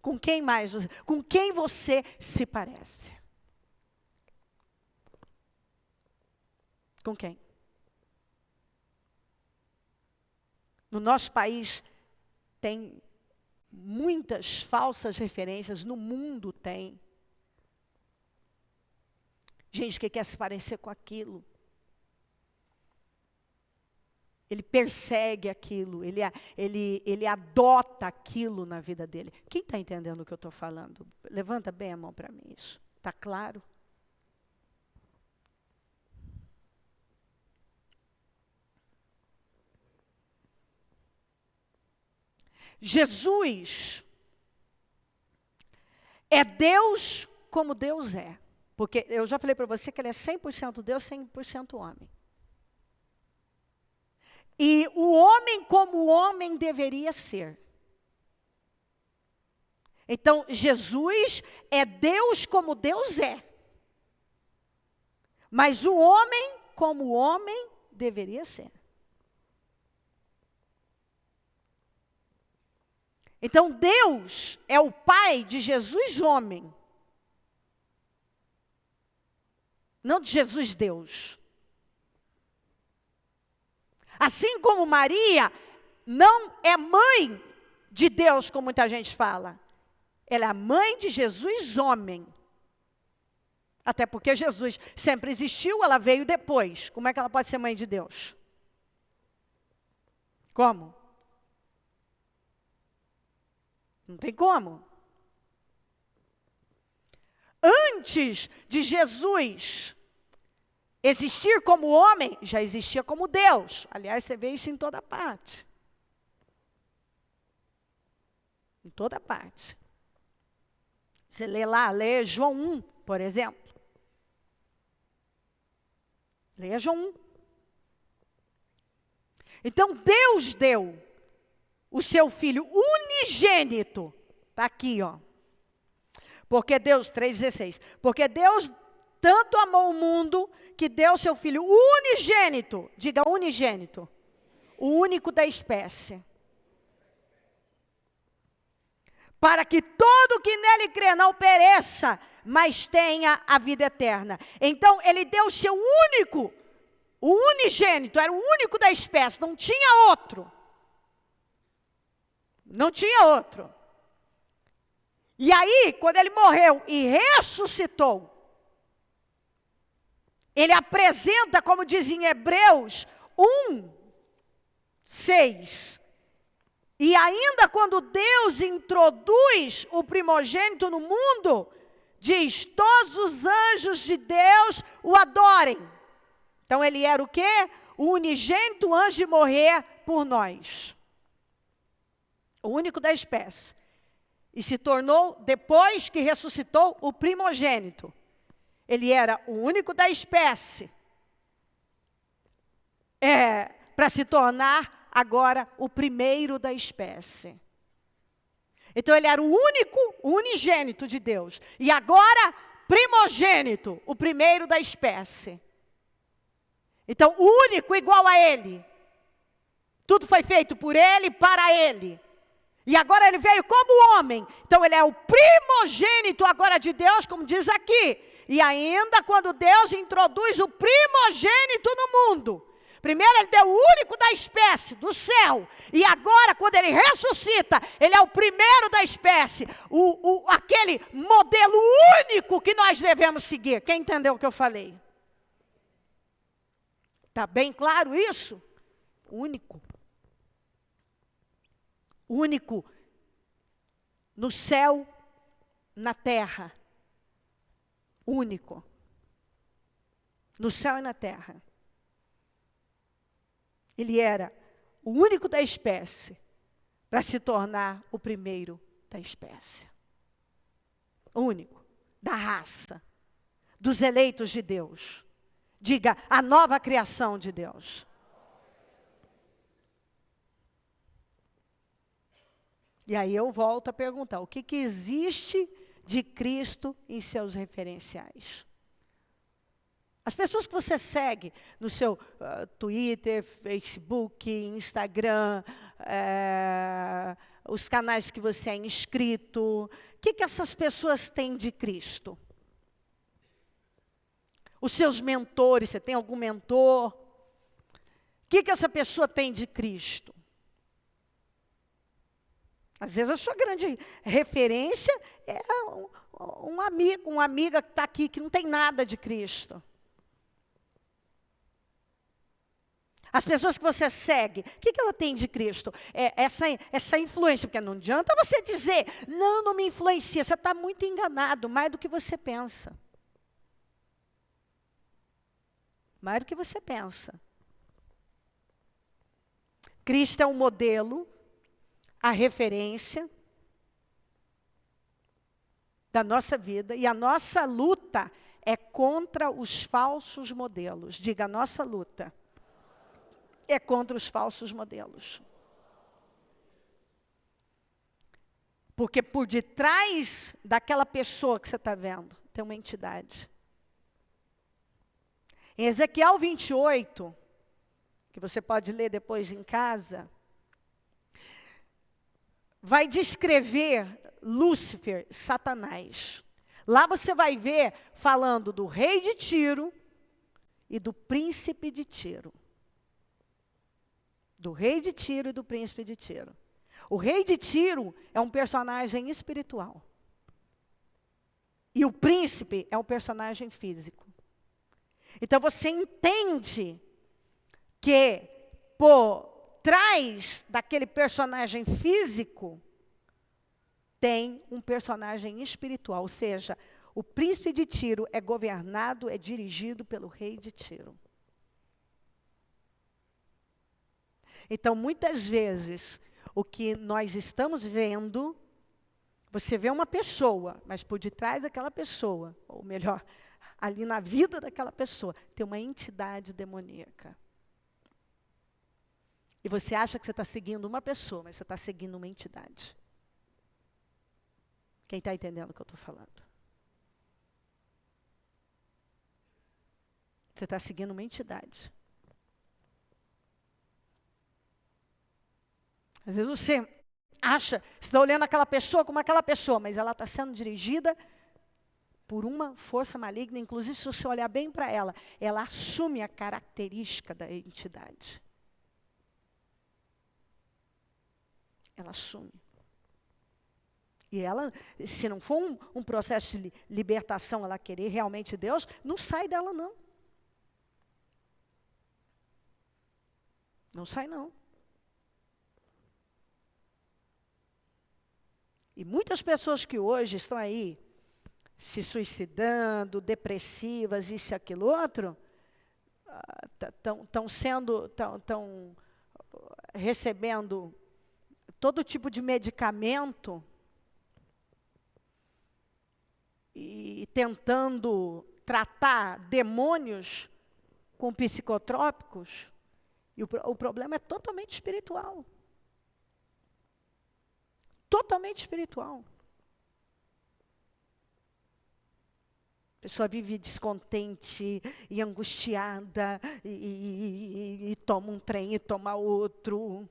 Com quem mais? Com quem você se parece? Com quem? No nosso país tem muitas falsas referências, no mundo tem. Gente que quer se parecer com aquilo. Ele persegue aquilo, ele adota aquilo na vida dele. Quem está entendendo o que eu estou falando? Levanta bem a mão para mim, isso. Está claro? Jesus é Deus como Deus é. Porque eu já falei para você que ele é 100% Deus, 100% homem. E o homem como o homem deveria ser. Então, Jesus é Deus como Deus é. Mas o homem como o homem deveria ser. Então, Deus é o Pai de Jesus homem. Não de Jesus Deus. Assim como Maria não é mãe de Deus, como muita gente fala. Ela é a mãe de Jesus homem. Até porque Jesus sempre existiu, ela veio depois. Como é que ela pode ser mãe de Deus? Como? Não tem como. Antes de Jesus existir como homem, já existia como Deus. Aliás, você vê isso em toda parte. Em toda parte. Você lê João 1, por exemplo. Leia João 1. Então, Deus deu o seu Filho unigênito. Está aqui, ó. Porque Deus, 3,16. Porque Deus tanto amou o mundo que deu o seu Filho unigênito. Diga unigênito. O único da espécie. Para que todo que nele crê não pereça, mas tenha a vida eterna. Então, ele deu o seu único, o unigênito, era o único da espécie, não tinha outro. Não tinha outro. E aí, quando ele morreu e ressuscitou, ele apresenta, como diz em Hebreus 1:6. E ainda quando Deus introduz o primogênito no mundo, diz, todos os anjos de Deus o adorem. Então ele era o quê? O unigênito antes de morrer por nós. O único da espécie. E se tornou, depois que ressuscitou, o primogênito. Ele era o único da espécie. Para se tornar agora o primeiro da espécie. Então ele era o único, o unigênito de Deus. E agora, primogênito, o primeiro da espécie. Então, o único igual a ele. Tudo foi feito por ele, para ele. E agora ele veio como homem. Então ele é o primogênito agora de Deus, como diz aqui. E ainda quando Deus introduz o primogênito no mundo. Primeiro ele deu o único da espécie, do céu. E agora, quando ele ressuscita, ele é o primeiro da espécie. Aquele modelo único que nós devemos seguir. Quem entendeu o que eu falei? Está bem claro isso? Único. Único. No céu, na terra. Único. No céu e na terra. Ele era o único da espécie para se tornar o primeiro da espécie. O único, da raça, dos eleitos de Deus. Diga, a nova criação de Deus. E aí eu volto a perguntar, o que existe de Cristo em seus referenciais? As pessoas que você segue no seu Twitter, Facebook, Instagram, os canais que você é inscrito, o que essas pessoas têm de Cristo? Os seus mentores, você tem algum mentor? O que essa pessoa tem de Cristo? Às vezes a sua grande referência é um amigo, uma amiga que está aqui, que não tem nada de Cristo. As pessoas que você segue, o que ela tem de Cristo? Essa influência, porque não adianta você dizer, não me influencia, você está muito enganado, mais do que você pensa. Mais do que você pensa. Cristo é o modelo, a referência da nossa vida, e a nossa luta é contra os falsos modelos. Diga, a nossa luta é contra os falsos modelos. Porque por detrás daquela pessoa que você está vendo, tem uma entidade. Em Ezequiel 28, que você pode ler depois em casa, vai descrever Lúcifer, Satanás. Lá você vai ver falando do rei de Tiro e do príncipe de Tiro. Do rei de Tiro e do príncipe de Tiro. O rei de Tiro é um personagem espiritual. E o príncipe é um personagem físico. Então você entende que por trás daquele personagem físico tem um personagem espiritual. Ou seja, o príncipe de Tiro é governado, é dirigido pelo rei de Tiro. Então, muitas vezes, o que nós estamos vendo, você vê uma pessoa, mas por detrás daquela pessoa, ou melhor, ali na vida daquela pessoa, tem uma entidade demoníaca. E você acha que você está seguindo uma pessoa, mas você está seguindo uma entidade. Quem está entendendo o que eu estou falando? Você está seguindo uma entidade. Às vezes você acha, você está olhando aquela pessoa como aquela pessoa, mas ela está sendo dirigida por uma força maligna. Inclusive, se você olhar bem para ela, ela assume a característica da entidade. Ela assume. E ela, se não for um processo de libertação, ela querer realmente Deus, não sai dela, não. Não sai, não. E muitas pessoas que hoje estão aí se suicidando, depressivas, isso e aquilo outro, estão recebendo todo tipo de medicamento e tentando tratar demônios com psicotrópicos. E o problema é totalmente espiritual. Totalmente espiritual. A pessoa vive descontente e angustiada, e toma um trem e toma outro.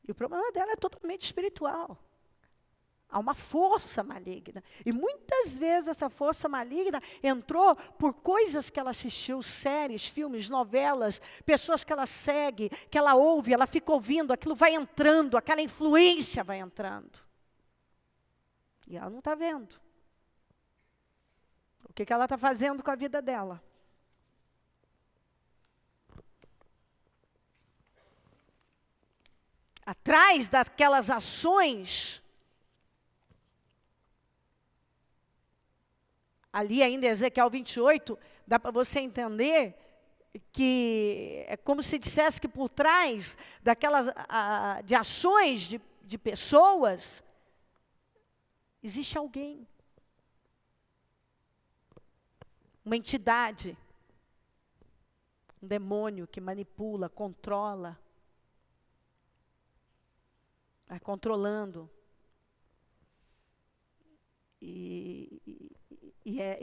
E o problema dela é totalmente espiritual. Há uma força maligna. E muitas vezes essa força maligna entrou por coisas que ela assistiu, séries, filmes, novelas, pessoas que ela segue, que ela ouve, ela fica ouvindo, aquilo vai entrando, aquela influência vai entrando. E ela não está vendo. O que ela está fazendo com a vida dela? Atrás daquelas ações, ali ainda em Ezequiel 28, dá para você entender que é como se dissesse que por trás daquelas de ações de pessoas, existe alguém. Uma entidade, um demônio que manipula, controla, vai controlando. E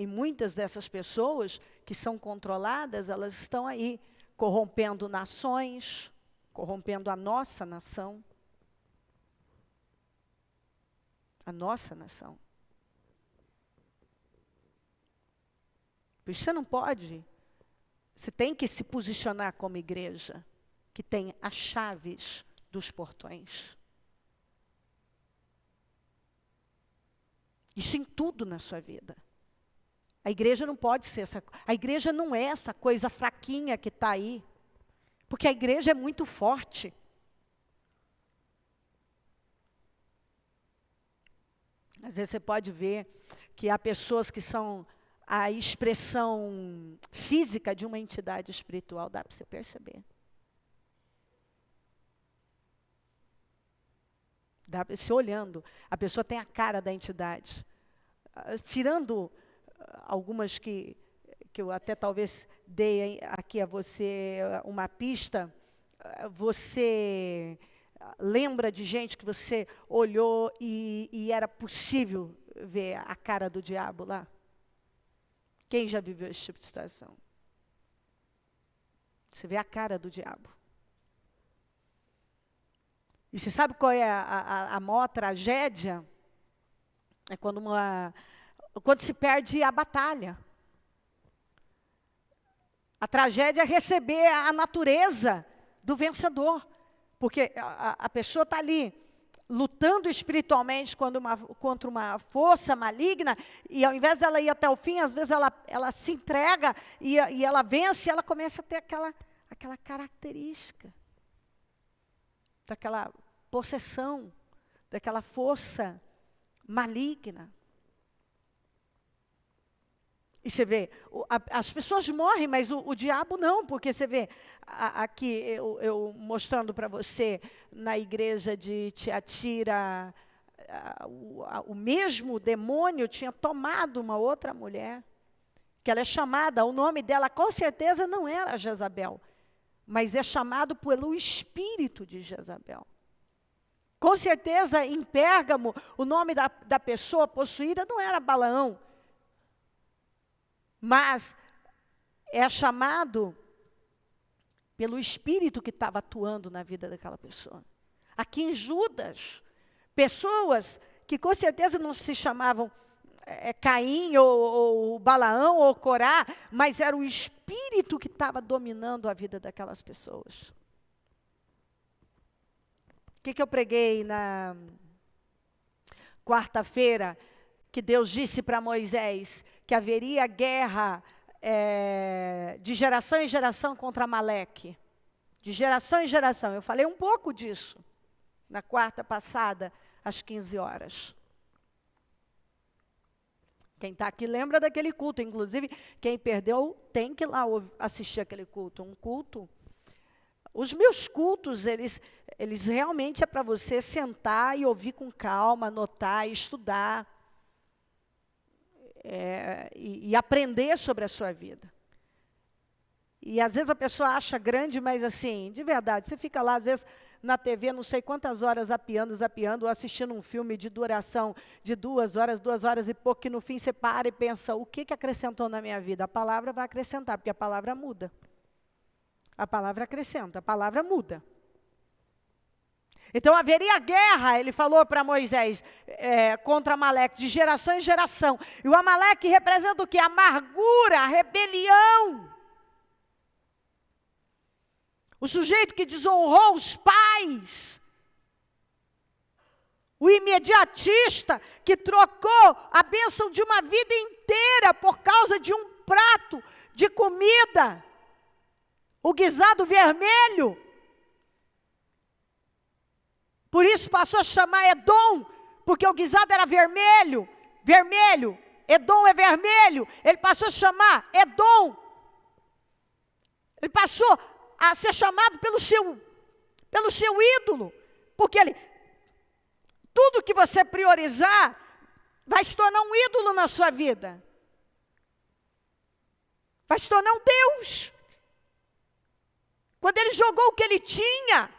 muitas dessas pessoas que são controladas, elas estão aí corrompendo nações, corrompendo a nossa nação. A nossa nação. Por isso você não pode, você tem que se posicionar como igreja, que tem as chaves dos portões. Isso em tudo na sua vida. A igreja não pode ser essa, a igreja não é essa coisa fraquinha que está aí. Porque a igreja é muito forte. Às vezes você pode ver que há pessoas que são a expressão física de uma entidade espiritual, dá para você perceber. Dá para você olhando, a pessoa tem a cara da entidade. Tirando algumas que eu até talvez dei aqui a você uma pista, você lembra de gente que você olhou e era possível ver a cara do diabo lá? Quem já viveu esse tipo de situação? Você vê a cara do diabo. E você sabe qual é a maior tragédia? É quando se perde a batalha. A tragédia é receber a natureza do vencedor. Porque a pessoa está ali lutando espiritualmente contra uma força maligna, e ao invés dela ir até o fim, às vezes ela se entrega e ela vence, e ela começa a ter aquela característica, daquela possessão, daquela força maligna. E você vê, as pessoas morrem, mas o diabo não, porque você vê, aqui eu mostrando para você, na igreja de Tiatira, o mesmo demônio tinha tomado uma outra mulher, que ela é chamada, o nome dela com certeza não era Jezabel, mas é chamado pelo espírito de Jezabel. Com certeza, em Pérgamo, o nome da pessoa possuída não era Balaão, mas é chamado pelo espírito que estava atuando na vida daquela pessoa. Aqui em Judas, pessoas que com certeza não se chamavam Caim ou Balaão ou Corá, mas era o espírito que estava dominando a vida daquelas pessoas. O que eu preguei na quarta-feira? Que Deus disse para Moisés que haveria guerra de geração em geração contra Amaleque. De geração em geração. Eu falei um pouco disso na quarta passada, às 15 horas. Quem está aqui lembra daquele culto. Inclusive, quem perdeu tem que ir lá assistir aquele culto. Um culto. Os meus cultos, eles realmente é para você sentar e ouvir com calma, anotar, estudar. E aprender sobre a sua vida. E às vezes a pessoa acha grande, mas assim, de verdade, você fica lá, às vezes, na TV, não sei quantas horas, zapeando, ou assistindo um filme de duração de 2 horas e pouco, que no fim você para e pensa, o que acrescentou na minha vida? A palavra vai acrescentar, porque a palavra muda. A palavra acrescenta, a palavra muda. Então haveria guerra, ele falou para Moisés, contra Amaleque, de geração em geração. E o Amaleque representa o quê? A amargura, a rebelião. O sujeito que desonrou os pais. O imediatista que trocou a bênção de uma vida inteira por causa de um prato de comida. O guisado vermelho. Por isso passou a chamar Edom, porque o guisado era vermelho, Edom é vermelho, ele passou a chamar Edom. Ele passou a ser chamado pelo seu ídolo, porque tudo que você priorizar, vai se tornar um ídolo na sua vida. Vai se tornar um Deus. Quando ele jogou o que ele tinha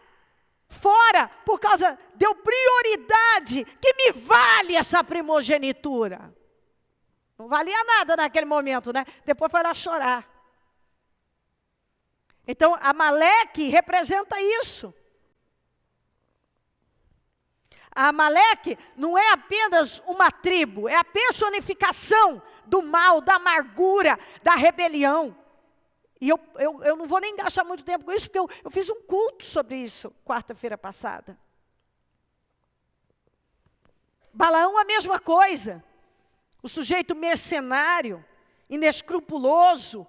fora, por causa, deu prioridade, que me vale essa primogenitura. Não valia nada naquele momento, né? Depois foi lá chorar. Então, Amaleque representa isso. A Amaleque não é apenas uma tribo, é a personificação do mal, da amargura, da rebelião. E eu não vou nem gastar muito tempo com isso, porque eu fiz um culto sobre isso, quarta-feira passada. Balaão, a mesma coisa. O sujeito mercenário, inescrupuloso,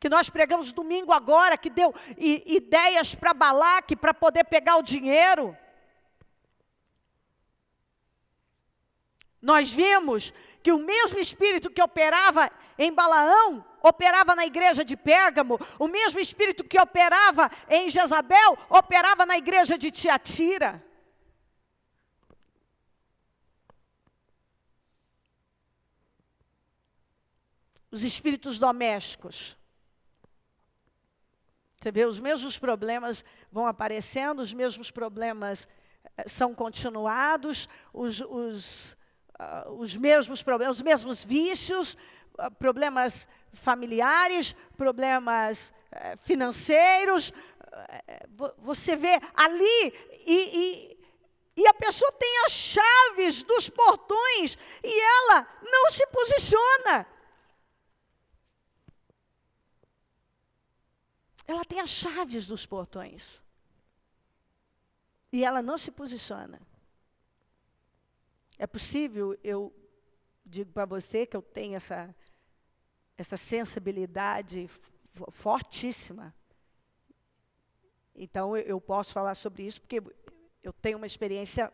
que nós pregamos domingo agora, que deu ideias para Balaque, para poder pegar o dinheiro. Nós vimos que o mesmo espírito que operava em Balaão, operava na igreja de Pérgamo, o mesmo espírito que operava em Jezabel, operava na igreja de Tiatira. Os espíritos domésticos. Você vê, os mesmos problemas vão aparecendo, os mesmos problemas são continuados, os mesmos problemas, os mesmos vícios, problemas familiares, problemas financeiros. Você vê ali e a pessoa tem as chaves dos portões e ela não se posiciona. Ela tem as chaves dos portões. E ela não se posiciona. É possível, eu digo para você que eu tenho essa sensibilidade fortíssima. Então, eu posso falar sobre isso, porque eu tenho uma experiência.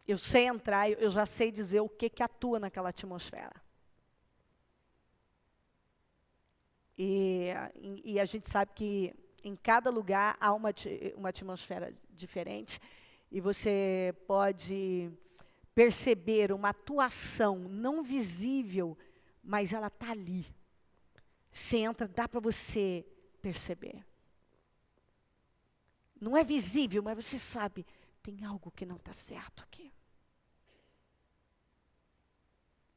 Eu sei entrar, eu já sei dizer o que atua naquela atmosfera. E a gente sabe que em cada lugar há uma atmosfera diferente. E você pode perceber uma atuação não visível, mas ela está ali. Você entra, dá para você perceber. Não é visível, mas você sabe, tem algo que não está certo aqui.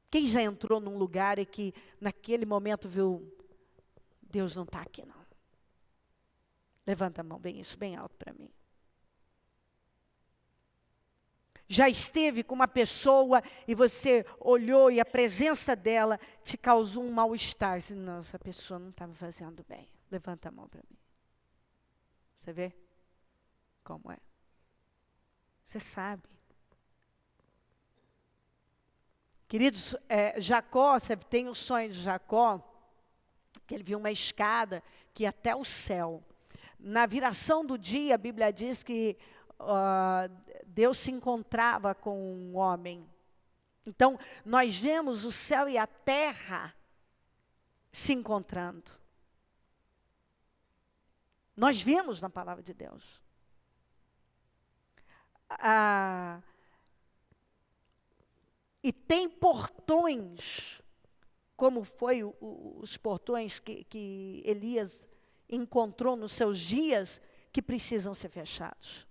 Quem já entrou num lugar e que naquele momento viu, Deus não está aqui não. Levanta a mão bem isso, bem alto para mim. Já esteve com uma pessoa e você olhou e a presença dela te causou um mal-estar. Disse, não, essa pessoa não está me fazendo bem. Levanta a mão para mim. Você vê como é? Você sabe. Queridos, Jacó, você tem o sonho de Jacó, que ele viu uma escada que ia até o céu. Na viração do dia, a Bíblia diz que Deus se encontrava com um homem. Então, nós vemos o céu e a terra se encontrando. Nós vimos na palavra de Deus. E tem portões, como foi os portões que Elias encontrou nos seus dias, que precisam ser fechados.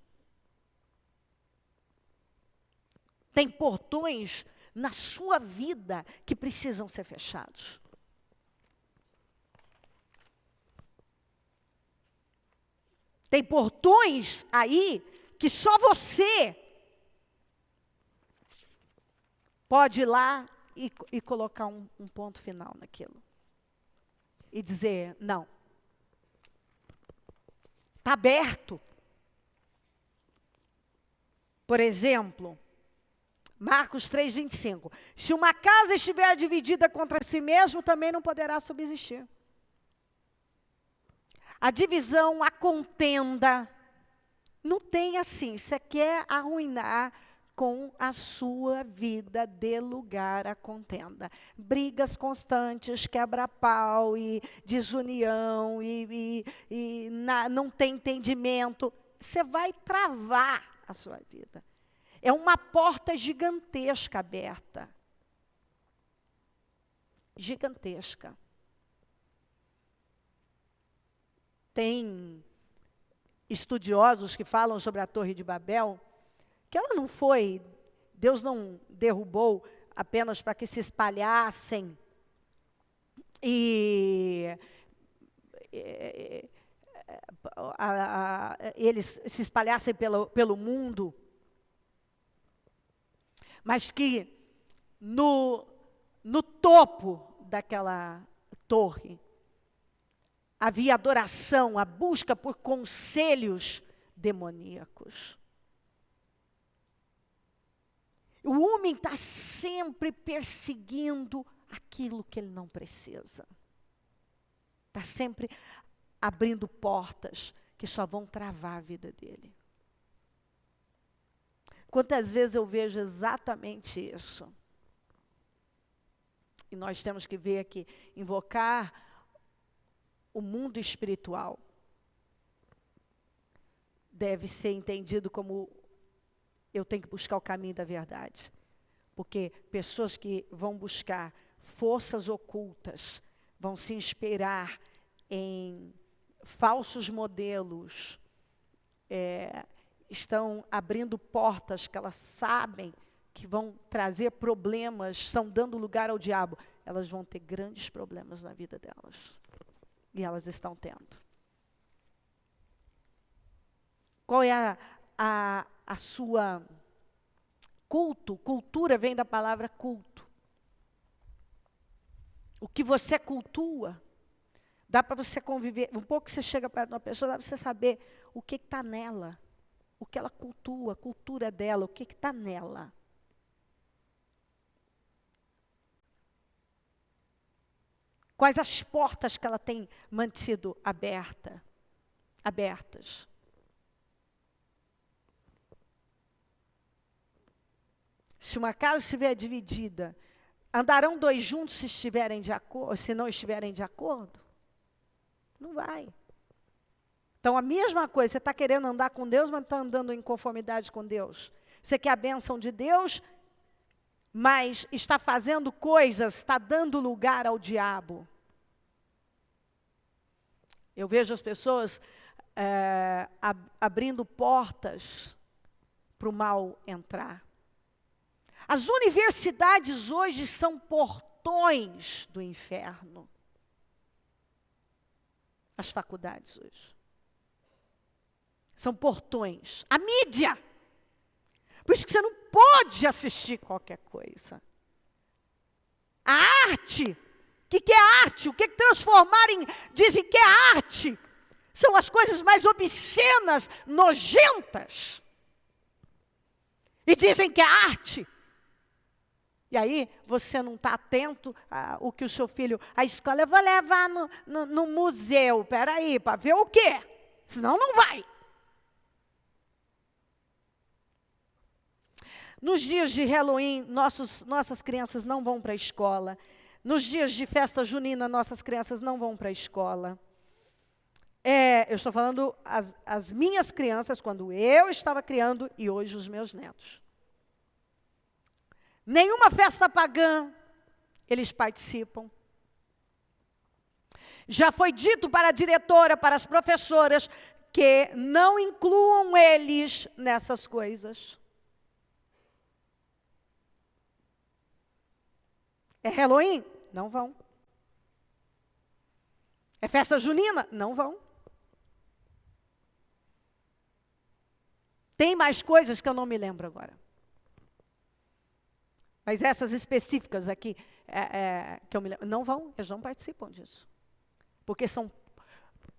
Tem portões na sua vida que precisam ser fechados. Tem portões aí que só você pode ir lá e colocar um ponto final naquilo. E dizer, não. Está aberto. Por exemplo, Marcos 3:25. Se uma casa estiver dividida contra si mesma, também não poderá subsistir. A divisão, a contenda, não tem assim. Você quer arruinar com a sua vida, dê lugar à contenda. Brigas constantes, quebra-pau e desunião não tem entendimento. Você vai travar a sua vida. É uma porta gigantesca aberta. Gigantesca. Tem estudiosos que falam sobre a Torre de Babel, que ela não foi, Deus não derrubou apenas para que se espalhassem eles se espalhassem pelo mundo, mas que no topo daquela torre havia adoração, a busca por conselhos demoníacos. O homem está sempre perseguindo aquilo que ele não precisa. Está sempre abrindo portas que só vão travar a vida dele. Quantas vezes eu vejo exatamente isso? E nós temos que ver aqui, invocar o mundo espiritual. Deve ser entendido como eu tenho que buscar o caminho da verdade. Porque pessoas que vão buscar forças ocultas, vão se inspirar em falsos modelos, estão abrindo portas que elas sabem que vão trazer problemas, estão dando lugar ao diabo. Elas vão ter grandes problemas na vida delas. E elas estão tendo. Qual é a sua culto? Cultura vem da palavra culto. O que você cultua, dá para você conviver. Um pouco que você chega perto de uma pessoa, dá para você saber o que está nela. O que ela cultua, a cultura dela, o que está nela. Quais as portas que ela tem mantido abertas? Se uma casa estiver dividida, andarão dois juntos se não estiverem de acordo? Não vai. Então, a mesma coisa, você está querendo andar com Deus, mas está andando em conformidade com Deus. Você quer a bênção de Deus, mas está fazendo coisas, está dando lugar ao diabo. Eu vejo as pessoas abrindo portas para o mal entrar. As universidades hoje são portões do inferno. As faculdades hoje. São portões. A mídia. Por isso que você não pode assistir qualquer coisa. A arte. O que é arte? O que dizem que é arte? São as coisas mais obscenas, nojentas. E dizem que é arte. E aí, você não está atento ao que o seu filho... A escola, eu vou levar no museu. Espera aí, para ver o quê? Senão não vai. Nos dias de Halloween, nossas crianças não vão para a escola. Nos dias de festa junina, nossas crianças não vão para a escola. Eu estou falando as minhas crianças, quando eu estava criando, e hoje os meus netos. Nenhuma festa pagã, eles participam. Já foi dito para a diretora, para as professoras, que não incluam eles nessas coisas. É Halloween? Não vão. É festa junina? Não vão. Tem mais coisas que eu não me lembro agora. Mas essas específicas aqui, que eu me lembro, não vão, eles não participam disso. Porque são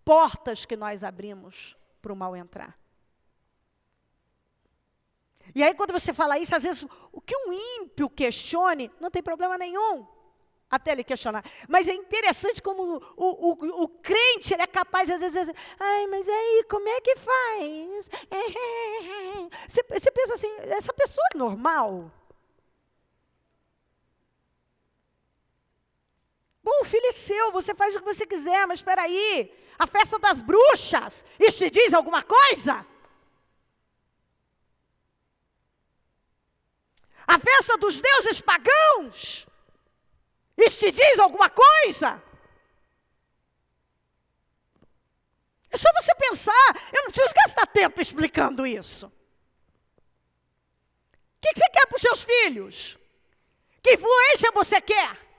portas que nós abrimos para o mal entrar. E aí, quando você fala isso, às vezes, o que um ímpio questione, não tem problema nenhum, até ele questionar. Mas é interessante como o crente, ele é capaz, às vezes, ai, mas aí, como é que faz? Você pensa assim, essa pessoa é normal? Bom, o filho é seu, você faz o que você quiser, mas espera aí, a festa das bruxas, isso te diz alguma coisa? A festa dos deuses pagãos, isso te diz alguma coisa? É só você pensar, eu não preciso gastar tempo explicando isso. O que você quer para os seus filhos? Que influência você quer?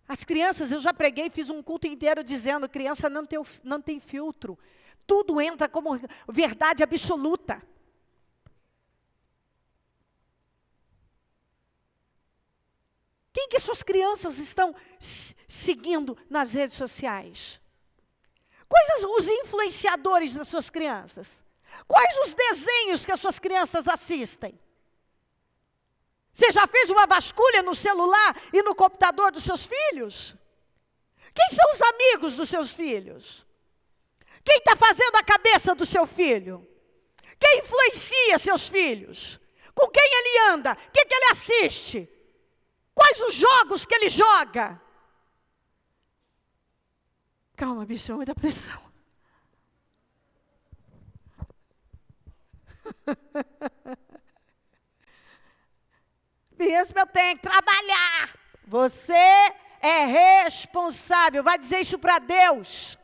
As crianças, eu já preguei, fiz um culto inteiro dizendo, criança não tem filtro. Tudo entra como verdade absoluta. Quem que suas crianças estão seguindo nas redes sociais? Quais os influenciadores das suas crianças? Quais os desenhos que as suas crianças assistem? Você já fez uma vasculha no celular e no computador dos seus filhos? Quem são os amigos dos seus filhos? Quem está fazendo a cabeça do seu filho? Quem influencia seus filhos? Com quem ele anda? O que ele assiste? Quais os jogos que ele joga? Calma, bicho, é muita pressão. Mesmo eu tenho que trabalhar. Você é responsável. Vai dizer isso para Deus.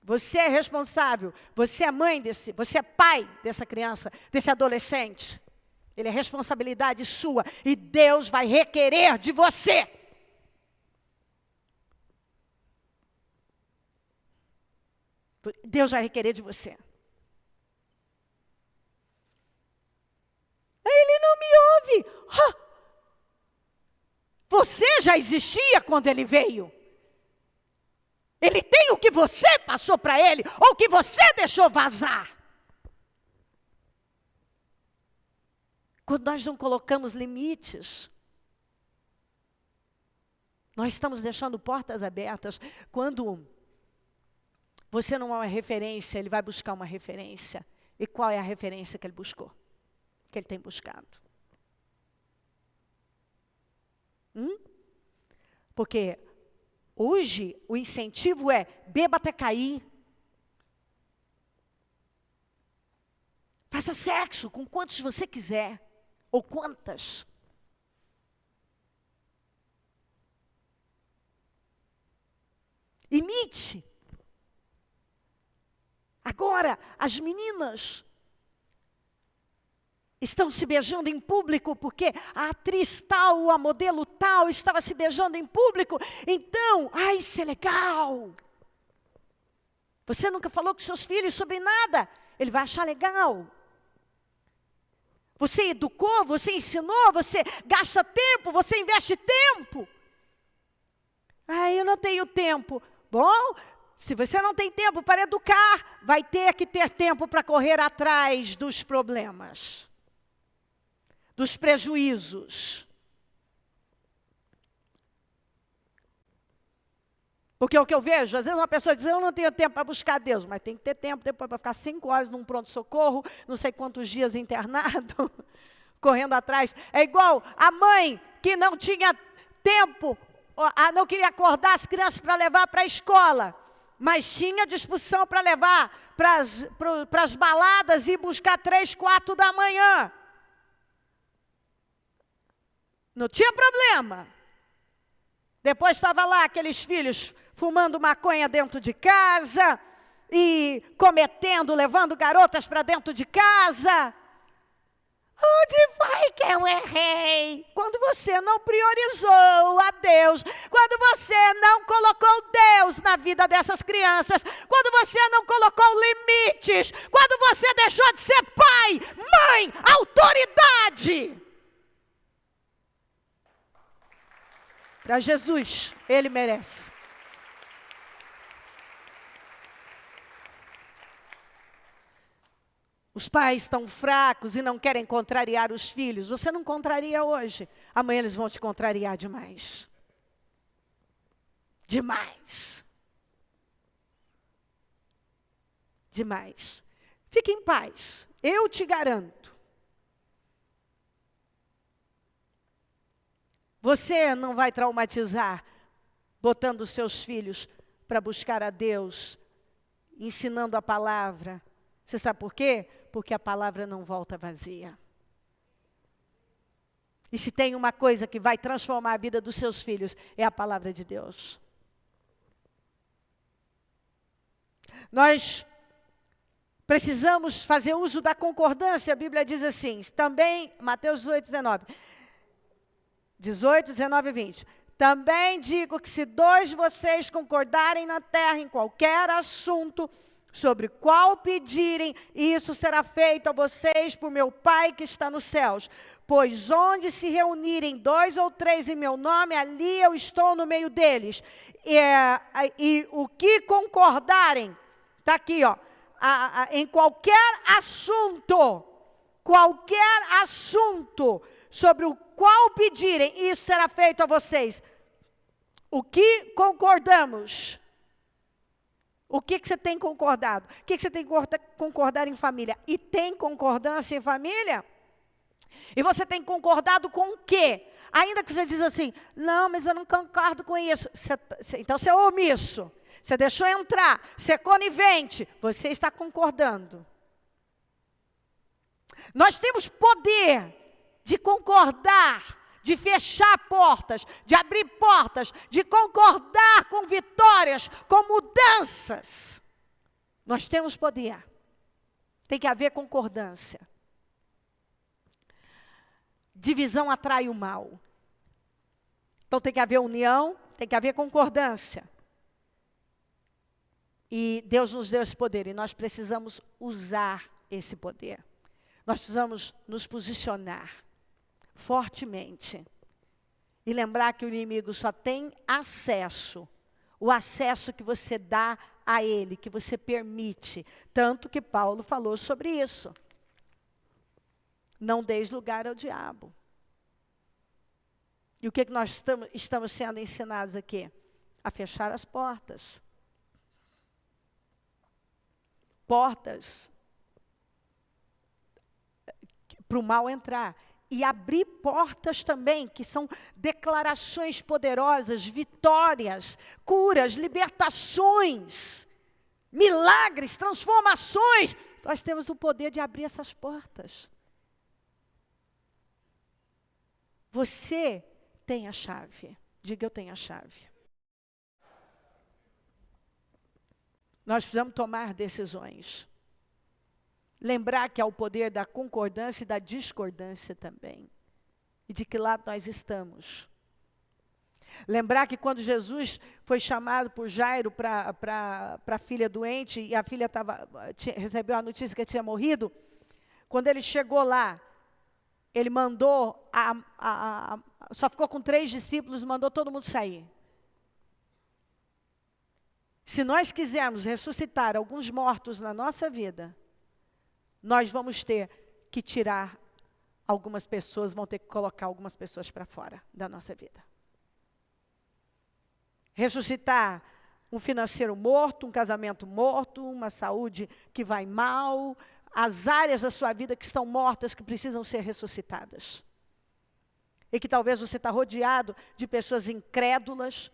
Você é responsável. Você é mãe desse, você é pai dessa criança, desse adolescente. Ele é responsabilidade sua e Deus vai requerer de você. Deus vai requerer de você. Ele não me ouve. Você já existia quando ele veio. Ele tem o que você passou para ele, ou o que você deixou vazar. Quando nós não colocamos limites, nós estamos deixando portas abertas. Quando você não é uma referência, ele vai buscar uma referência. E qual é a referência que ele buscou? Que ele tem buscado? Porque hoje o incentivo é beba até cair. Faça sexo com quantos você quiser. Ou quantas. Imite. Agora, as meninas estão se beijando em público porque a atriz tal, a modelo tal estava se beijando em público. Então, isso é legal. Você nunca falou com seus filhos sobre nada. Ele vai achar legal. Você educou, você ensinou, você gasta tempo, você investe tempo. Eu não tenho tempo. Bom, se você não tem tempo para educar, vai ter que ter tempo para correr atrás dos problemas, dos prejuízos. Porque o que eu vejo, às vezes uma pessoa diz, eu não tenho tempo para buscar Deus, mas tem que ter tempo depois para ficar 5 horas num pronto-socorro, não sei quantos dias internado, correndo atrás. É igual a mãe que não tinha tempo, não queria acordar as crianças para levar para a escola, mas tinha disposição para levar para as baladas e buscar 3, 4 da manhã. Não tinha problema. Depois estava lá aqueles filhos fumando maconha dentro de casa e cometendo, levando garotas para dentro de casa. Onde foi que eu errei? Quando você não priorizou a Deus, quando você não colocou Deus na vida dessas crianças, quando você não colocou limites, quando você deixou de ser pai, mãe, autoridade. Para Jesus, ele merece. Os pais estão fracos e não querem contrariar os filhos. Você não contraria hoje. Amanhã eles vão te contrariar demais. Demais. Demais. Fique em paz. Eu te garanto. Você não vai traumatizar botando os seus filhos para buscar a Deus, ensinando a palavra. Você sabe por quê? Porque a palavra não volta vazia. E se tem uma coisa que vai transformar a vida dos seus filhos, é a palavra de Deus. Nós precisamos fazer uso da concordância. A Bíblia diz assim, também, Mateus 18, 19 e 20. Também digo que se 2 de vocês concordarem na terra em qualquer assunto, sobre qual pedirem, isso será feito a vocês por meu Pai que está nos céus. Pois onde se reunirem 2 ou 3 em meu nome, ali eu estou no meio deles. E o que concordarem, está aqui, em qualquer assunto sobre o qual pedirem, isso será feito a vocês. O que concordamos? O que você tem concordado? O que você tem concordado em família? E tem concordância em família? E você tem concordado com o quê? Ainda que você diz assim, não, mas eu não concordo com isso. Então você é omisso. Você deixou entrar. Você é conivente. Você está concordando. Nós temos poder de concordar, de fechar portas, de abrir portas, de concordar com vitórias, com mudanças. Nós temos poder. Tem que haver concordância. Divisão atrai o mal. Então tem que haver união, tem que haver concordância. E Deus nos deu esse poder e nós precisamos usar esse poder. Nós precisamos nos posicionar fortemente. E lembrar que o inimigo só tem acesso, o acesso que você dá a ele, que você permite. Tanto que Paulo falou sobre isso. Não deis lugar ao diabo. E o que nós estamos sendo ensinados aqui? A fechar as portas. Portas para o mal entrar. E abrir portas também, que são declarações poderosas, vitórias, curas, libertações, milagres, transformações. Nós temos o poder de abrir essas portas. Você tem a chave. Diga, eu tenho a chave. Nós precisamos tomar decisões. Lembrar que há o poder da concordância e da discordância também. E de que lado nós estamos. Lembrar que quando Jesus foi chamado por Jairo para a filha doente, e a filha recebeu a notícia que tinha morrido, quando ele chegou lá, ele mandou, só ficou com 3 discípulos, mandou todo mundo sair. Se nós quisermos ressuscitar alguns mortos na nossa vida, nós vamos ter que tirar algumas pessoas, vão ter que colocar algumas pessoas para fora da nossa vida. Ressuscitar um financeiro morto, um casamento morto, uma saúde que vai mal, as áreas da sua vida que estão mortas, que precisam ser ressuscitadas. E que talvez você está rodeado de pessoas incrédulas,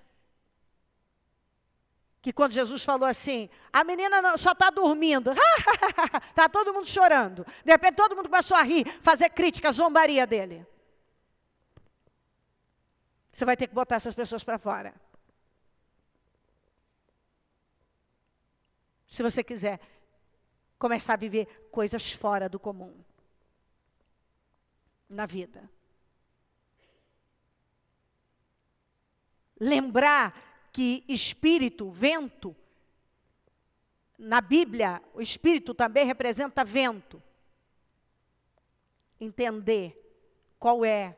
que quando Jesus falou assim, a menina só está dormindo, está todo mundo chorando. De repente todo mundo começou a rir, fazer crítica, zombaria dele. Você vai ter que botar essas pessoas para fora. Se você quiser começar a viver coisas fora do comum na vida. Lembrar que espírito, vento, na Bíblia, o espírito também representa vento. Entender qual é.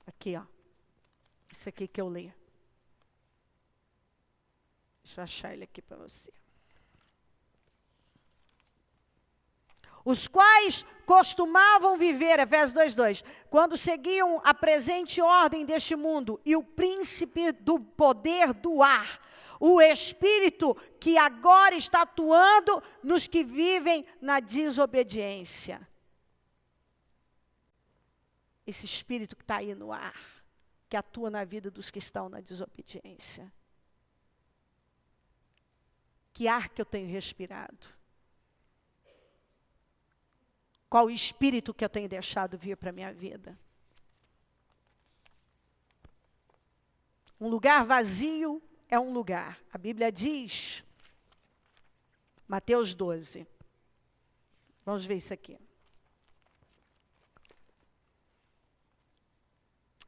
Aqui, ó. Isso aqui que eu li. Deixa eu achar ele aqui para você. Os quais costumavam viver, Efésios 2:2, quando seguiam a presente ordem deste mundo e o príncipe do poder do ar, o espírito que agora está atuando nos que vivem na desobediência. Esse espírito que está aí no ar, que atua na vida dos que estão na desobediência. Que ar que eu tenho respirado? Qual o espírito que eu tenho deixado vir para a minha vida? Um lugar vazio é um lugar. A Bíblia diz, Mateus 12. Vamos ver isso aqui.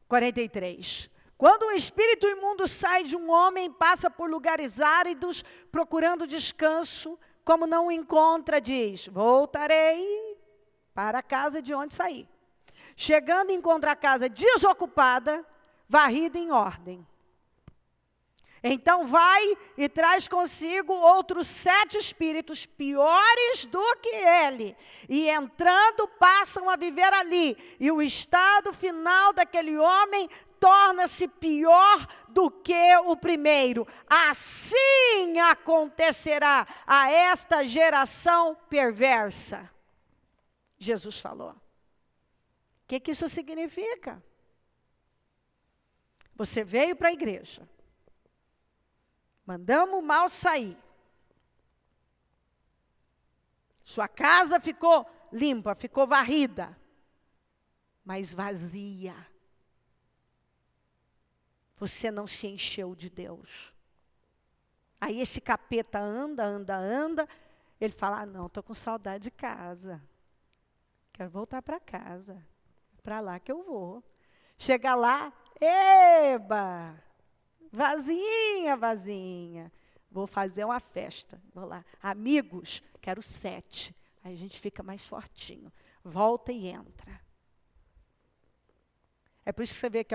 43. Quando um espírito imundo sai de um homem, passa por lugares áridos, procurando descanso, como não o encontra, diz, voltarei para a casa de onde saí. Chegando, encontra a casa desocupada, varrida em ordem. Então vai e traz consigo outros 7 espíritos piores do que ele. E entrando, passam a viver ali. E o estado final daquele homem torna-se pior do que o primeiro. Assim acontecerá a esta geração perversa. Jesus falou. O que isso significa? Você veio para a igreja. Mandamos o mal sair. Sua casa ficou limpa, ficou varrida, mas vazia. Você não se encheu de Deus. Aí esse capeta anda. Ele fala, não, estou com saudade de casa. Quero voltar para casa. Para lá que eu vou. Chega lá, eba! Vazinha. Vou fazer uma festa. Vou lá. Amigos, quero 7. Aí a gente fica mais fortinho. Volta e entra. É por isso que você vê que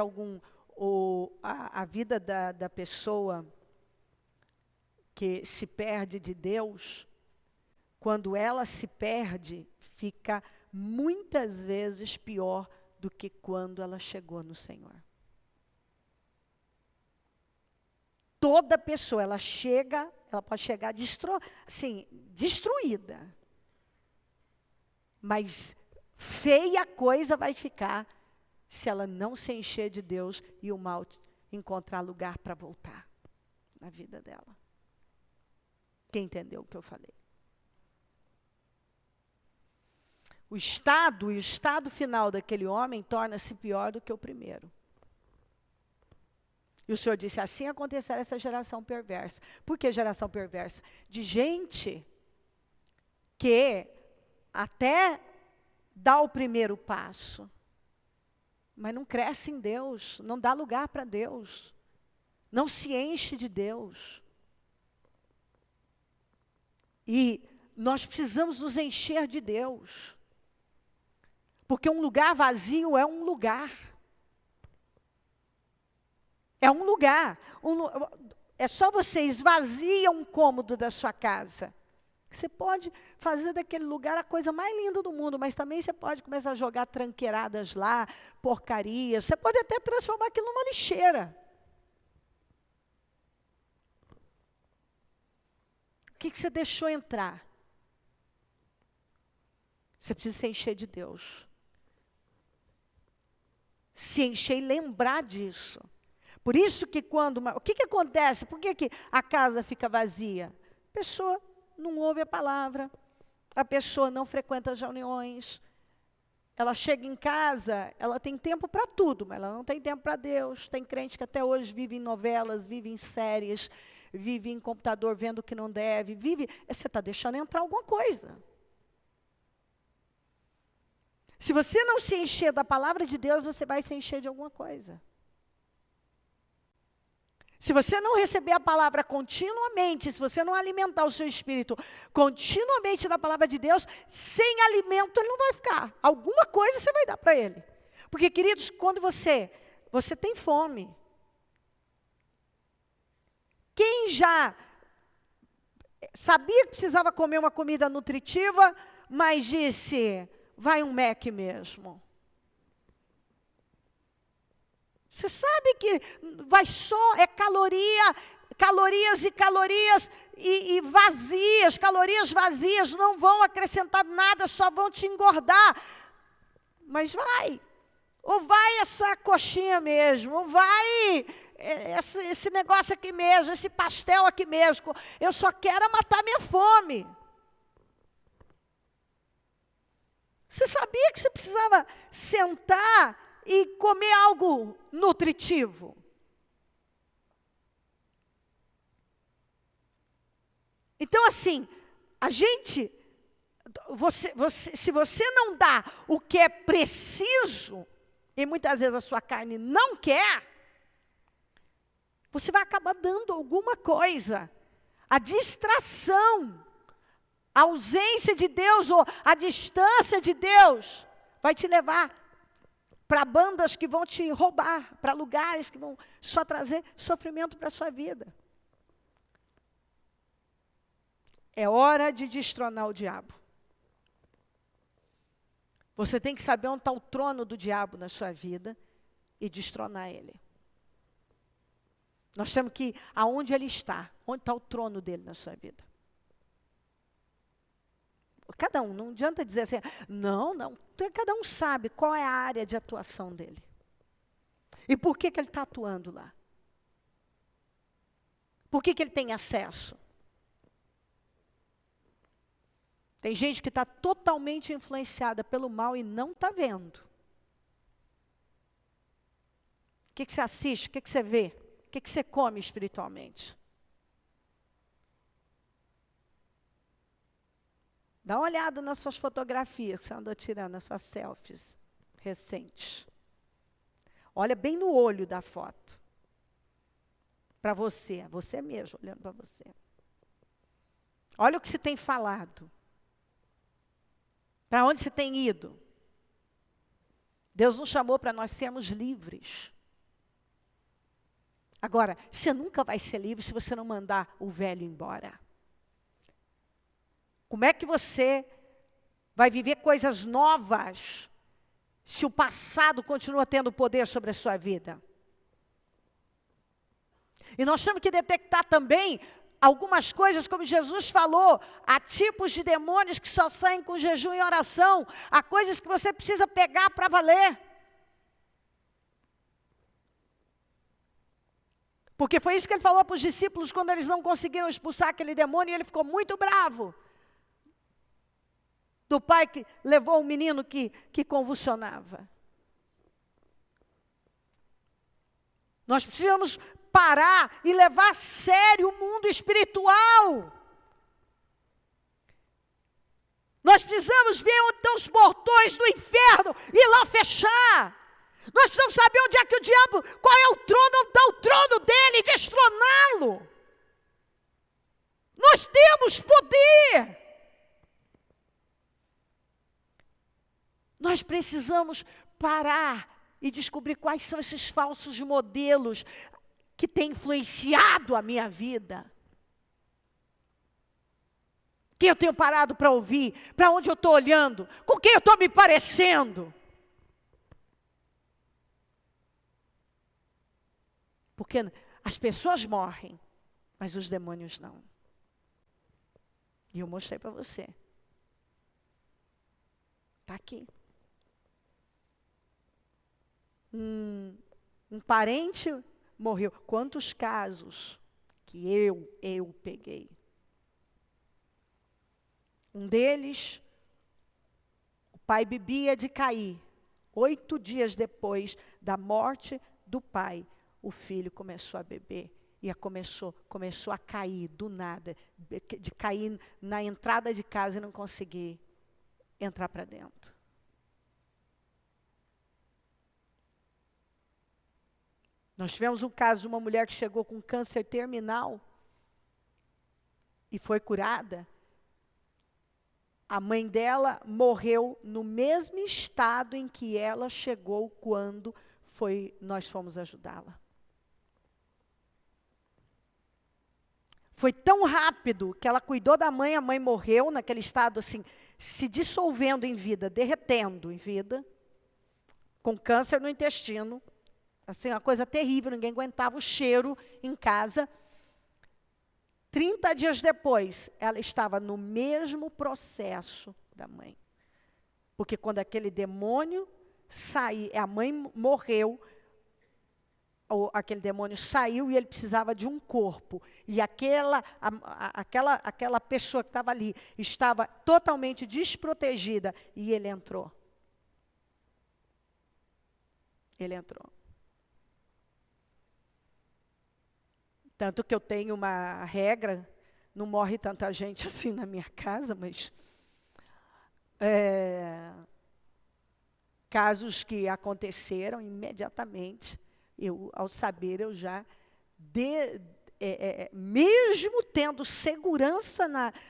a vida da pessoa que se perde de Deus, quando ela se perde, fica muitas vezes pior do que quando ela chegou no Senhor. Toda pessoa, ela pode chegar destruída. Mas feia coisa vai ficar se ela não se encher de Deus e o mal encontrar lugar para voltar na vida dela. Quem entendeu o que eu falei? O estado final daquele homem torna-se pior do que o primeiro. E o Senhor disse, assim acontecerá essa geração perversa. Por que geração perversa? De gente que até dá o primeiro passo, mas não cresce em Deus, não dá lugar para Deus, não se enche de Deus. E nós precisamos nos encher de Deus. Porque um lugar vazio é um lugar. É um lugar. É só você esvaziar um cômodo da sua casa. Você pode fazer daquele lugar a coisa mais linda do mundo, mas também você pode começar a jogar tranqueiradas lá, porcarias. Você pode até transformar aquilo numa lixeira. O que você deixou entrar? Você precisa se encher de Deus. Se encher e lembrar disso. Por isso que o que acontece? Por que a casa fica vazia? A pessoa não ouve a palavra, a pessoa não frequenta as reuniões, ela chega em casa, ela tem tempo para tudo, mas ela não tem tempo para Deus. Tem crente que até hoje vive em novelas, vive em séries, vive em computador vendo o que não deve, você está deixando entrar alguma coisa. Se você não se encher da palavra de Deus, você vai se encher de alguma coisa. Se você não receber a palavra continuamente, se você não alimentar o seu espírito continuamente da palavra de Deus, sem alimento ele não vai ficar. Alguma coisa você vai dar para ele. Porque, queridos, quando você tem fome, quem já sabia que precisava comer uma comida nutritiva, mas disse, vai um Mac mesmo. Você sabe que vai só, calorias e vazias. Calorias vazias não vão acrescentar nada, só vão te engordar. Mas vai. Ou vai essa coxinha mesmo, ou vai esse negócio aqui mesmo, esse pastel aqui mesmo. Eu só quero matar minha fome. Você sabia que você precisava sentar e comer algo nutritivo? Então, assim, se você não dá o que é preciso, e muitas vezes a sua carne não quer, você vai acabar dando alguma coisa. A distração, a ausência de Deus, ou a distância de Deus, vai te levar para bandas que vão te roubar, para lugares que vão só trazer sofrimento para a sua vida. É hora de destronar o diabo. Você tem que saber onde está o trono do diabo na sua vida e destronar ele. Nós temos que ir aonde ele está, onde está o trono dele na sua vida. Cada um, não adianta dizer assim, não, cada um sabe qual é a área de atuação dele. E por que ele está atuando lá? Por que ele tem acesso? Tem gente que está totalmente influenciada pelo mal e não está vendo. O que você assiste? O que você vê? O que você come espiritualmente? Dá uma olhada nas suas fotografias que você andou tirando, nas suas selfies recentes. Olha bem no olho da foto. Para você mesmo, olhando para você. Olha o que você tem falado. Para onde você tem ido? Deus nos chamou para nós sermos livres. Agora, você nunca vai ser livre se você não mandar o velho embora. Como é que você vai viver coisas novas se o passado continua tendo poder sobre a sua vida? E nós temos que detectar também algumas coisas, como Jesus falou, há tipos de demônios que só saem com jejum e oração, há coisas que você precisa pegar para valer. Porque foi isso que ele falou para os discípulos quando eles não conseguiram expulsar aquele demônio e ele ficou muito bravo. Do pai que levou um menino que convulsionava. Nós precisamos parar e levar a sério o mundo espiritual. Nós precisamos ver onde estão os portões do inferno e ir lá fechar. Nós precisamos saber onde é que o diabo, qual é o trono, onde está o trono dele e destroná-lo. Nós temos poder. Nós precisamos parar e descobrir quais são esses falsos modelos que têm influenciado a minha vida. Quem eu tenho parado para ouvir? Para onde eu estou olhando? Com quem eu estou me parecendo? Porque as pessoas morrem, mas os demônios não. E eu mostrei para você. Está aqui. Um parente morreu. Quantos casos que eu peguei? Um deles, o pai bebia de cair. 8 dias depois da morte do pai, o filho começou a beber. E começou a cair do nada. De cair na entrada de casa e não conseguir entrar para dentro. Nós tivemos um caso de uma mulher que chegou com câncer terminal e foi curada. A mãe dela morreu no mesmo estado em que ela chegou quando nós fomos ajudá-la. Foi tão rápido que ela cuidou da mãe, a mãe morreu naquele estado assim, se dissolvendo em vida, derretendo em vida, com câncer no intestino. Assim, uma coisa terrível, ninguém aguentava o cheiro em casa. 30 dias depois, ela estava no mesmo processo da mãe. Porque quando aquele demônio saiu, a mãe morreu, aquele demônio saiu e ele precisava de um corpo. E aquela pessoa que estava ali estava totalmente desprotegida e ele entrou. Ele entrou. Tanto que eu tenho uma regra, não morre tanta gente assim na minha casa, mas casos que aconteceram imediatamente, ao saber, eu já, mesmo tendo segurança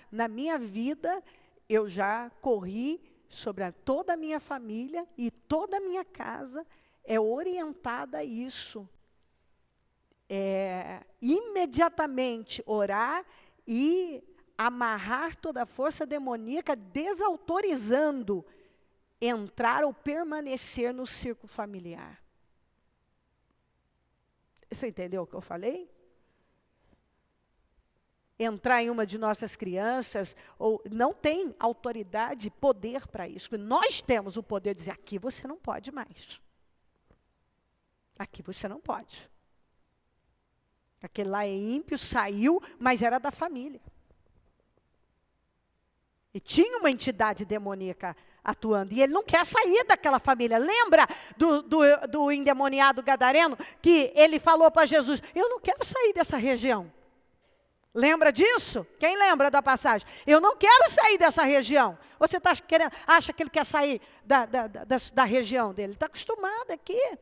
na minha vida, eu já corri sobre toda a minha família e toda a minha casa é orientada a isso. Imediatamente orar e amarrar toda a força demoníaca, desautorizando entrar ou permanecer no círculo familiar. Você entendeu o que eu falei? Entrar em uma de nossas crianças, ou não tem autoridade, poder para isso. Nós temos o poder de dizer, aqui você não pode mais. Aqui você não pode. Aquele lá é ímpio, saiu, mas era da família. E tinha uma entidade demoníaca atuando. E ele não quer sair daquela família. Lembra do endemoniado gadareno? Que ele falou para Jesus, eu não quero sair dessa região. Lembra disso? Quem lembra da passagem? Eu não quero sair dessa região. Você acha que ele quer sair da região dele? Ele está acostumado aqui.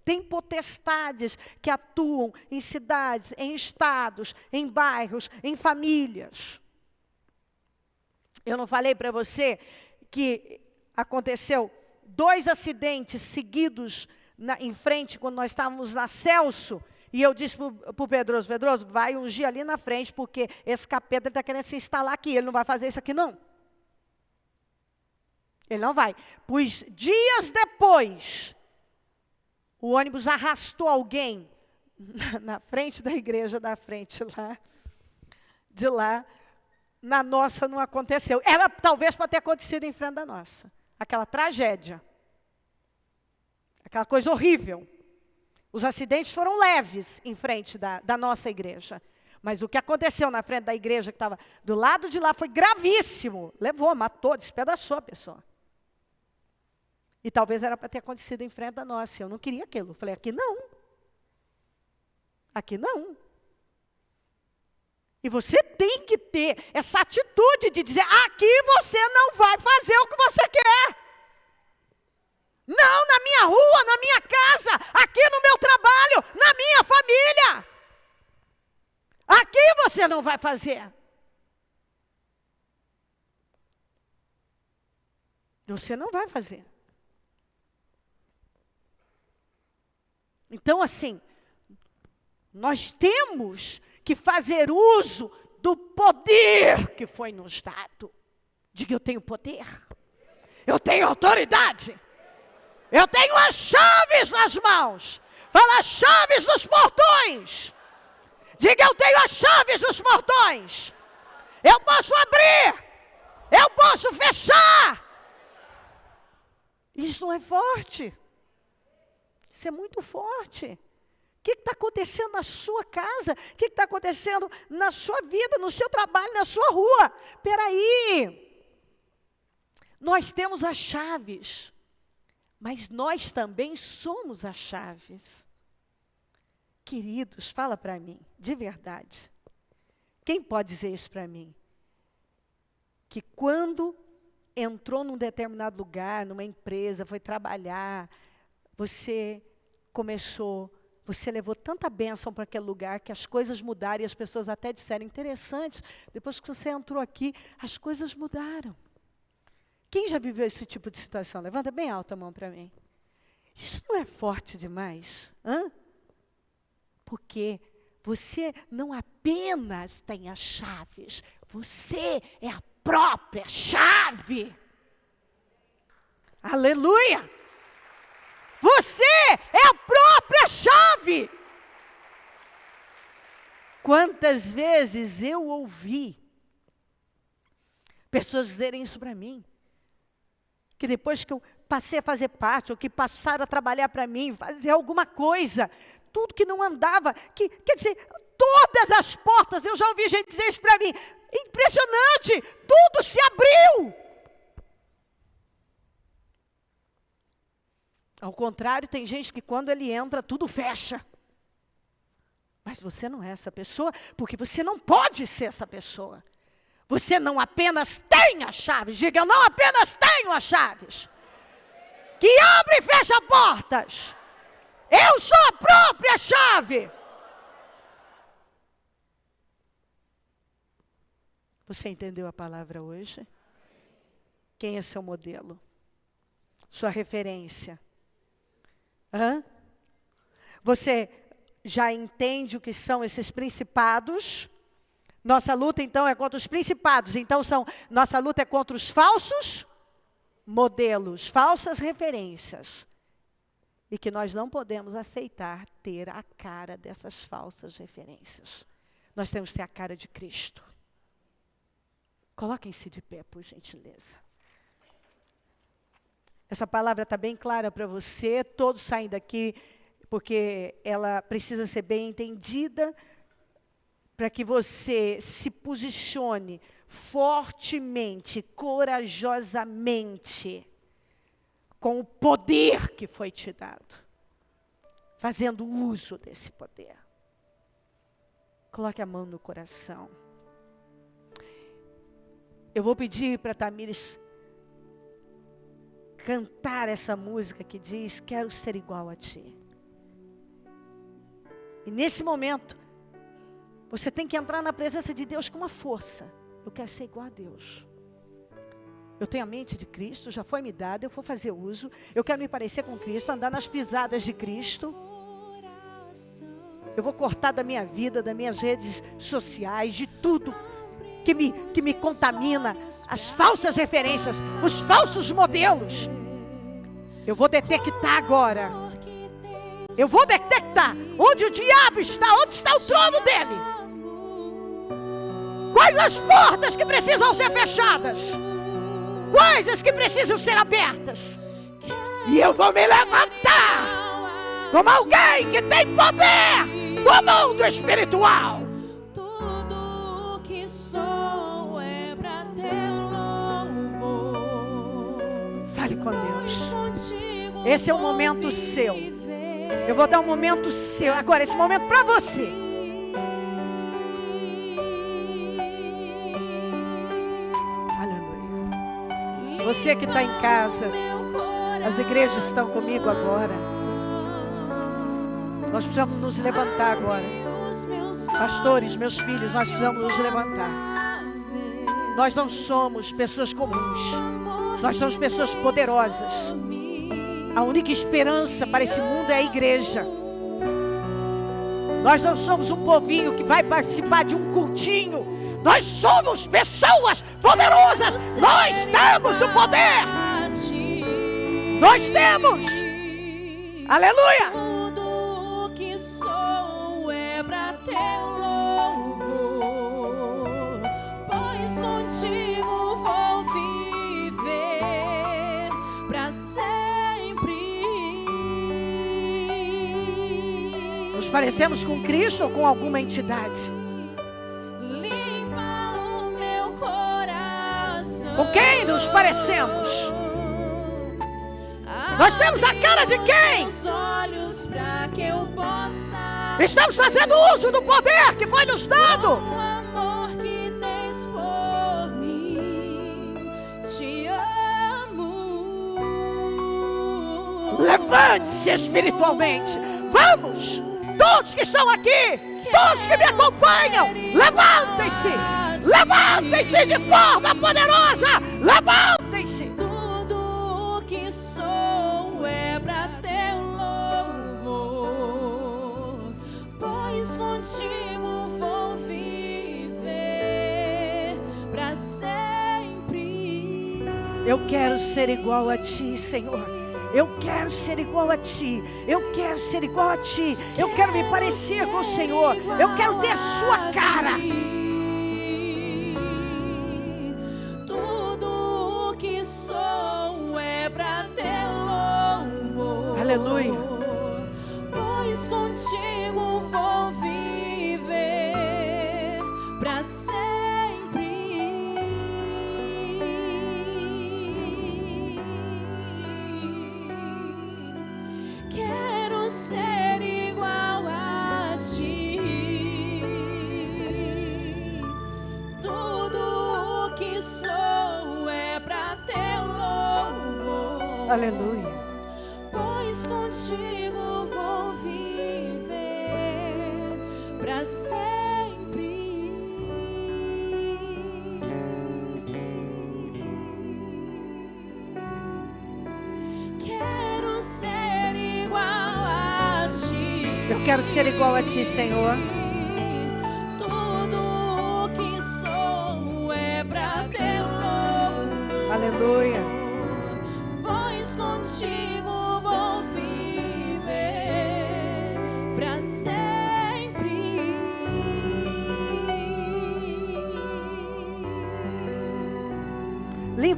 Tem potestades que atuam em cidades, em estados, em bairros, em famílias. Eu não falei para você que aconteceu 2 acidentes seguidos em frente, quando nós estávamos na Celso, e eu disse para o Pedroso, Pedroso, vai ungir ali na frente, porque esse capeta está querendo se instalar aqui, ele não vai fazer isso aqui não. Ele não vai. Pois dias depois, o ônibus arrastou alguém na frente da igreja, da frente lá, de lá. Na nossa não aconteceu. Era talvez para ter acontecido em frente da nossa. Aquela tragédia. Aquela coisa horrível. Os acidentes foram leves em frente da nossa igreja. Mas o que aconteceu na frente da igreja, que estava do lado de lá, foi gravíssimo. Levou, matou, despedaçou a pessoa. E talvez era para ter acontecido em frente da nossa. Eu não queria aquilo. Eu falei, aqui não. Aqui não. E você tem que ter essa atitude de dizer, aqui você não vai fazer o que você quer. Não na minha rua, na minha casa, aqui no meu trabalho, na minha família. Aqui você não vai fazer. Você não vai fazer. Então, assim, nós temos que fazer uso do poder que foi nos dado. Diga, eu tenho poder. Eu tenho autoridade. Eu tenho as chaves nas mãos. Fala, as chaves dos portões. Diga, eu tenho as chaves dos portões. Eu posso abrir. Eu posso fechar. Isso não é forte. Isso é muito forte. O que está acontecendo na sua casa? O que está acontecendo na sua vida, no seu trabalho, na sua rua? Espera aí. Nós temos as chaves. Mas nós também somos as chaves. Queridos, fala para mim, de verdade. Quem pode dizer isso para mim? Que quando entrou num determinado lugar, numa empresa, foi trabalhar, você levou tanta bênção para aquele lugar que as coisas mudaram e as pessoas até disseram, interessante, depois que você entrou aqui, as coisas mudaram. Quem já viveu esse tipo de situação? Levanta bem alta a mão para mim. Isso não é forte demais? Hã? Porque você não apenas tem as chaves, você é a própria chave. Aleluia! Você é a própria chave. Quantas vezes eu ouvi pessoas dizerem isso para mim? Que depois que eu passei a fazer parte, ou que passaram a trabalhar para mim, fazer alguma coisa, tudo que não andava, quer dizer, todas as portas, eu já ouvi gente dizer isso para mim, impressionante, tudo se abriu. Ao contrário, tem gente que quando ele entra, tudo fecha. Mas você não é essa pessoa, porque você não pode ser essa pessoa. Você não apenas tem as chaves, diga, eu não apenas tenho as chaves, que abre e fecha portas. Eu sou a própria chave. Você entendeu a palavra hoje? Quem é seu modelo? Sua referência? Hã? Você já entende o que são esses principados? Nossa luta, então, é contra os principados. Então, nossa luta é contra os falsos modelos, falsas referências. E que nós não podemos aceitar ter a cara dessas falsas referências. Nós temos que ter a cara de Cristo. Coloquem-se de pé, por gentileza. Essa palavra está bem clara para você. Todos saem daqui porque ela precisa ser bem entendida para que você se posicione fortemente, corajosamente, com o poder que foi te dado, fazendo uso desse poder. Coloque a mão no coração. Eu vou pedir para Tamires cantar essa música que diz: quero ser igual a ti. E nesse momento, você tem que entrar na presença de Deus com uma força. Eu quero ser igual a Deus. Eu tenho a mente de Cristo, já foi me dada, eu vou fazer uso. Eu quero me parecer com Cristo, andar nas pisadas de Cristo. Eu vou cortar da minha vida, das minhas redes sociais, de tudo que me contamina, as falsas referências, os falsos modelos. Eu vou detectar agora. Eu vou detectar onde o diabo está, onde está o trono dele. Quais as portas que precisam ser fechadas? Coisas que precisam ser abertas. E eu vou me levantar como alguém que tem poder no mundo espiritual. Tudo que sou é pra teu louvor. Fale com Deus. Esse é o momento seu. Eu vou dar um momento seu. Agora, esse momento para você. Você que está em casa, as igrejas estão comigo agora. Nós precisamos nos levantar agora. Pastores, meus filhos, nós precisamos nos levantar. Nós não somos pessoas comuns. Nós somos pessoas poderosas. A única esperança para esse mundo é a igreja. Nós não somos um povinho que vai participar de um cultinho. Nós somos pessoas poderosas. Nós temos o poder. Nós temos. Aleluia. Tudo que sou é pra teu louvor, pois contigo vou viver pra sempre. Nos parecemos com Cristo ou com alguma entidade? Com quem nos parecemos? Nós temos a cara de quem? Estamos fazendo uso do poder que foi nos dado. Levante-se espiritualmente. Vamos! Todos que estão aqui, todos que me acompanham, levantem-se! Levantem-se de forma poderosa! Levantem-se! Tudo que sou é pra teu louvor, pois contigo vou viver pra sempre. Eu quero ser igual a ti, Senhor. Eu quero ser igual a ti. Eu quero ser igual a ti. Eu quero me parecer com o Senhor. Eu quero ter a sua cara. Aleluia. Pois contigo vou viver pra sempre. Quero ser igual a ti. Tudo que sou é pra teu louvor. Aleluia. Pois contigo vou viver pra sempre. Quero ser igual a ti. Eu quero ser igual a ti, Senhor. Tudo que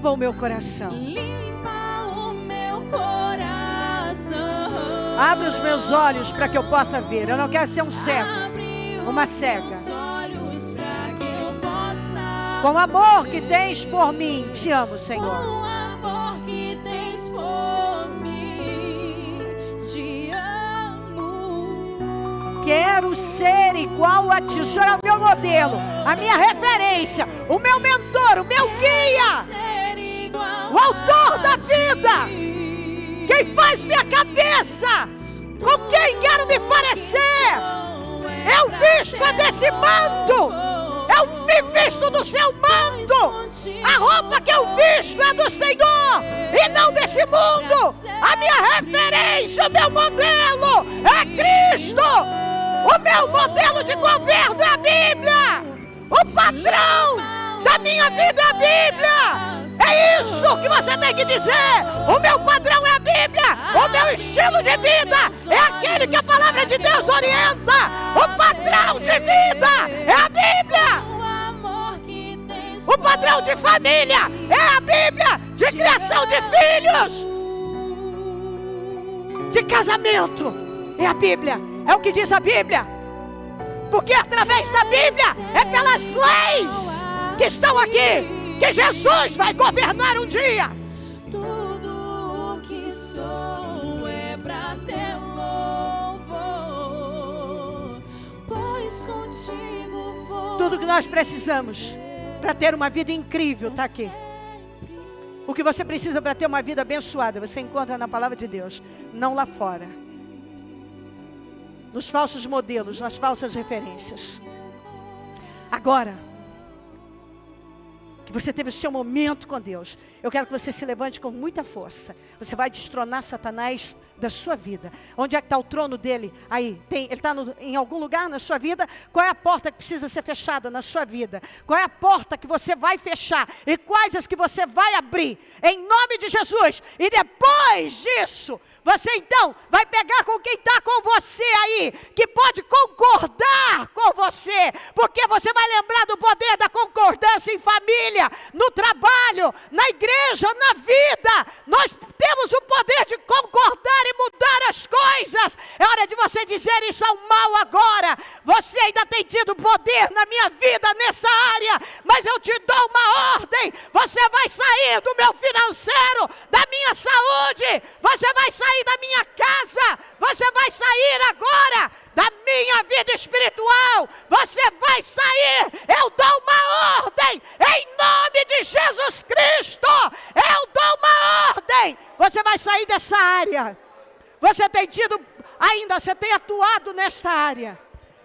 limpa o meu coração. Limpa o meu coração. Abre os meus olhos para que eu possa ver. Eu não quero ser um cego, uma cega. Olhos pra que eu possa Com o amor que tens por mim, te amo, Senhor. com o amor que tens por mim, te amo. Quero ser igual a ti. O Senhor é o meu modelo, a minha referência, o meu mentor, o meu guia, Ser igual o autor da a vida, ti. quem faz minha cabeça, com quem quero me parecer. Eu visto desse manto, eu me visto do seu manto. A roupa que eu visto é do Senhor e não desse mundo. A minha referência, o meu modelo é Cristo. O meu modelo de governo é a Bíblia. O padrão da minha vida é a Bíblia. É isso que você tem que dizer. O meu padrão é a Bíblia. O meu estilo de vida é aquele que a palavra de Deus orienta. O padrão de vida é a Bíblia. O padrão de família é a Bíblia. De criação de filhos, de casamento, é a Bíblia. É o que diz a Bíblia. Porque através da Bíblia, é pelas leis que estão aqui, que Jesus vai governar um dia. Tudo o que sou é pra ter louvor, pois contigo vou. Tudo que nós precisamos para ter uma vida incrível está aqui. O que você precisa para ter uma vida abençoada, você encontra na palavra de Deus, não lá fora. Nos falsos modelos, nas falsas referências. Agora, que você teve o seu momento com Deus, eu quero que você se levante com muita força. Você vai destronar Satanás da sua vida. Onde é que está o trono dele? Aí, ele está em algum lugar na sua vida? Qual é a porta que precisa ser fechada na sua vida? Qual é a porta que você vai fechar? E quais as que você vai abrir? Em nome de Jesus. E depois disso, você então vai pegar com quem está com você aí, que pode concordar com você, porque você vai lembrar do poder da concordância em família, no trabalho, na igreja, na vida. Nós temos o poder de concordar e mudar as coisas. É hora de você dizer isso ao mal agora. Você ainda tem tido poder na minha vida nessa área, mas eu te dou uma ordem. Você vai sair do meu financeiro, da minha saúde, você vai sair da minha casa, você vai sair agora da minha vida espiritual, você vai sair. Eu dou uma ordem em nome de Jesus Cristo. Eu dou uma ordem. Você vai sair dessa área. Você tem tido, ainda você tem atuado nesta área,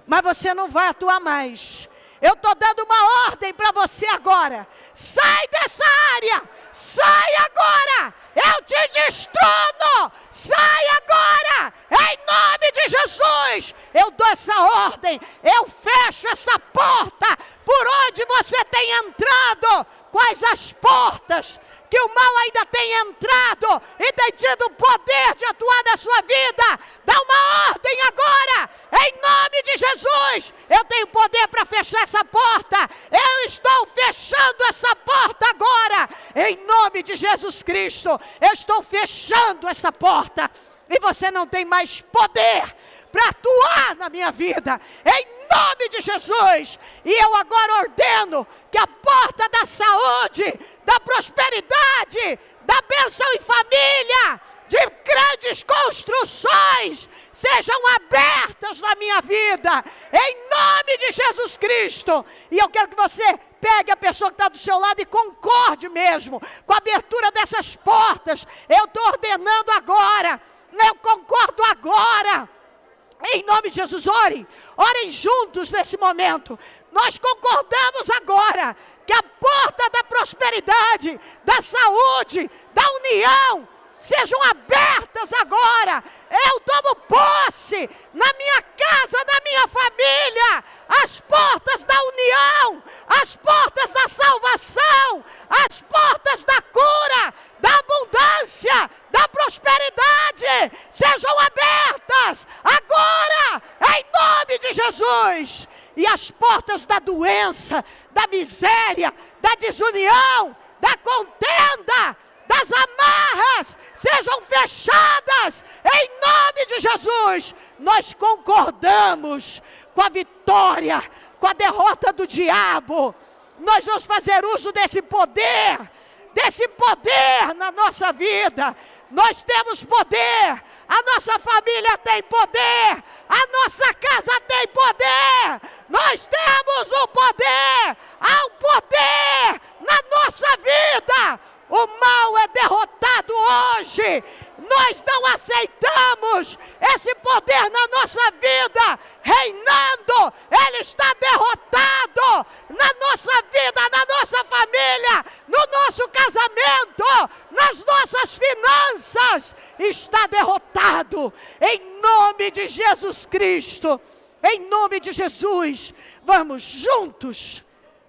mas você não vai atuar mais. Eu estou dando uma ordem para você agora. Sai dessa área. Sai agora. Eu te destrono. Sai agora. Em nome de Jesus. Eu dou essa ordem. Eu fecho essa porta por onde você tem entrado. Quais as portas que o mal ainda tem entrado e tem tido o poder de atuar na sua vida? Dá uma ordem agora. Em nome de Jesus. Eu tenho poder para fechar essa porta. Eu estou fechando essa porta agora. Em nome de Jesus Cristo. Eu estou fechando essa porta. E você não tem mais poder para atuar na minha vida. Em nome de Jesus. E eu agora ordeno que a porta da saúde, da prosperidade, da bênção em família, de grandes construções, sejam abertas na minha vida, em nome de Jesus Cristo. E eu quero que você pegue a pessoa que está do seu lado e concorde mesmo com a abertura dessas portas. Eu estou ordenando agora, eu concordo agora, em nome de Jesus. Orem juntos nesse momento. Nós concordamos agora que a porta da prosperidade, da saúde, da união, sejam abertas agora. Eu tomo posse na minha casa, na minha família, as portas da união, as portas da salvação, as portas da cura, da abundância, da prosperidade, sejam abertas agora, em nome de Jesus. E as portas da doença, da miséria, da desunião, da contenda, das amarras, sejam fechadas, em nome de Jesus. Nós concordamos com a vitória, com a derrota do diabo. Nós vamos fazer uso desse poder na nossa vida. Nós temos poder, a nossa família tem poder, a nossa casa tem poder, nós temos o poder, há um poder na nossa vida. O mal é derrotado hoje. Nós não aceitamos esse poder na nossa vida reinando. Ele está derrotado na nossa vida, na nossa família, no nosso casamento, nas nossas finanças. Está derrotado em nome de Jesus Cristo. Em nome de Jesus, vamos juntos,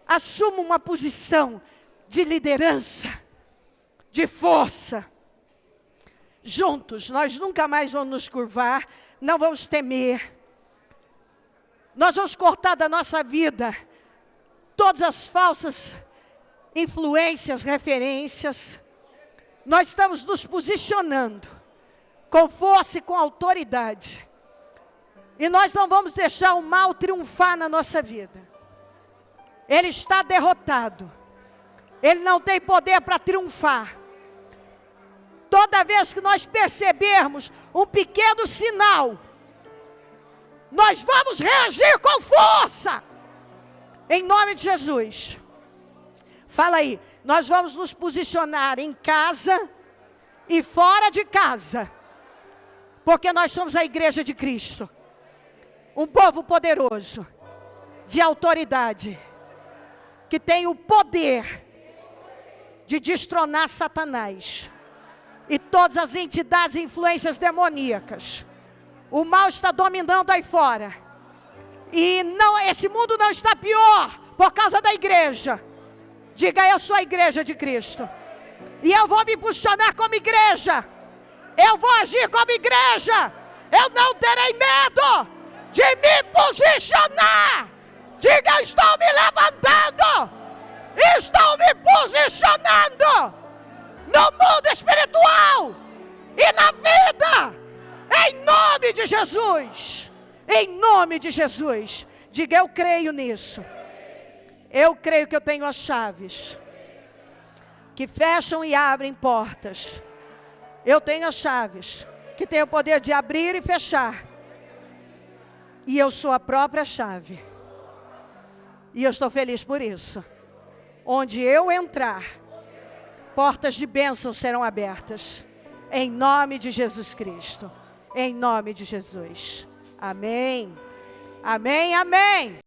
assumam uma posição de liderança, de força. Juntos, nós nunca mais vamos nos curvar, não vamos temer. Nós vamos cortar da nossa vida todas as falsas influências, referências. Nós estamos nos posicionando com força e com autoridade. E nós não vamos deixar o mal triunfar na nossa vida. Ele está derrotado. Ele não tem poder para triunfar. Toda vez que nós percebermos um pequeno sinal, nós vamos reagir com força. Em nome de Jesus. Fala aí, nós vamos nos posicionar em casa e fora de casa. Porque nós somos a igreja de Cristo. Um povo poderoso, de autoridade, que tem o poder de destronar Satanás e todas as entidades e influências demoníacas. O mal está dominando aí fora. E não, esse mundo não está pior por causa da igreja. Diga, eu sou a igreja de Cristo. E eu vou me posicionar como igreja. Eu vou agir como igreja. Eu não terei medo de me posicionar. Diga, eu estou me levantando. Estou me posicionando no mundo espiritual e na vida, em nome de Jesus. Em nome de Jesus. Diga, eu creio nisso. Eu creio que eu tenho as chaves que fecham e abrem portas. Eu tenho as chaves que têm o poder de abrir e fechar. E eu sou a própria chave. E eu estou feliz por isso. Onde eu entrar, portas de bênção serão abertas. Em nome de Jesus Cristo. Em nome de Jesus. Amém. Amém, amém.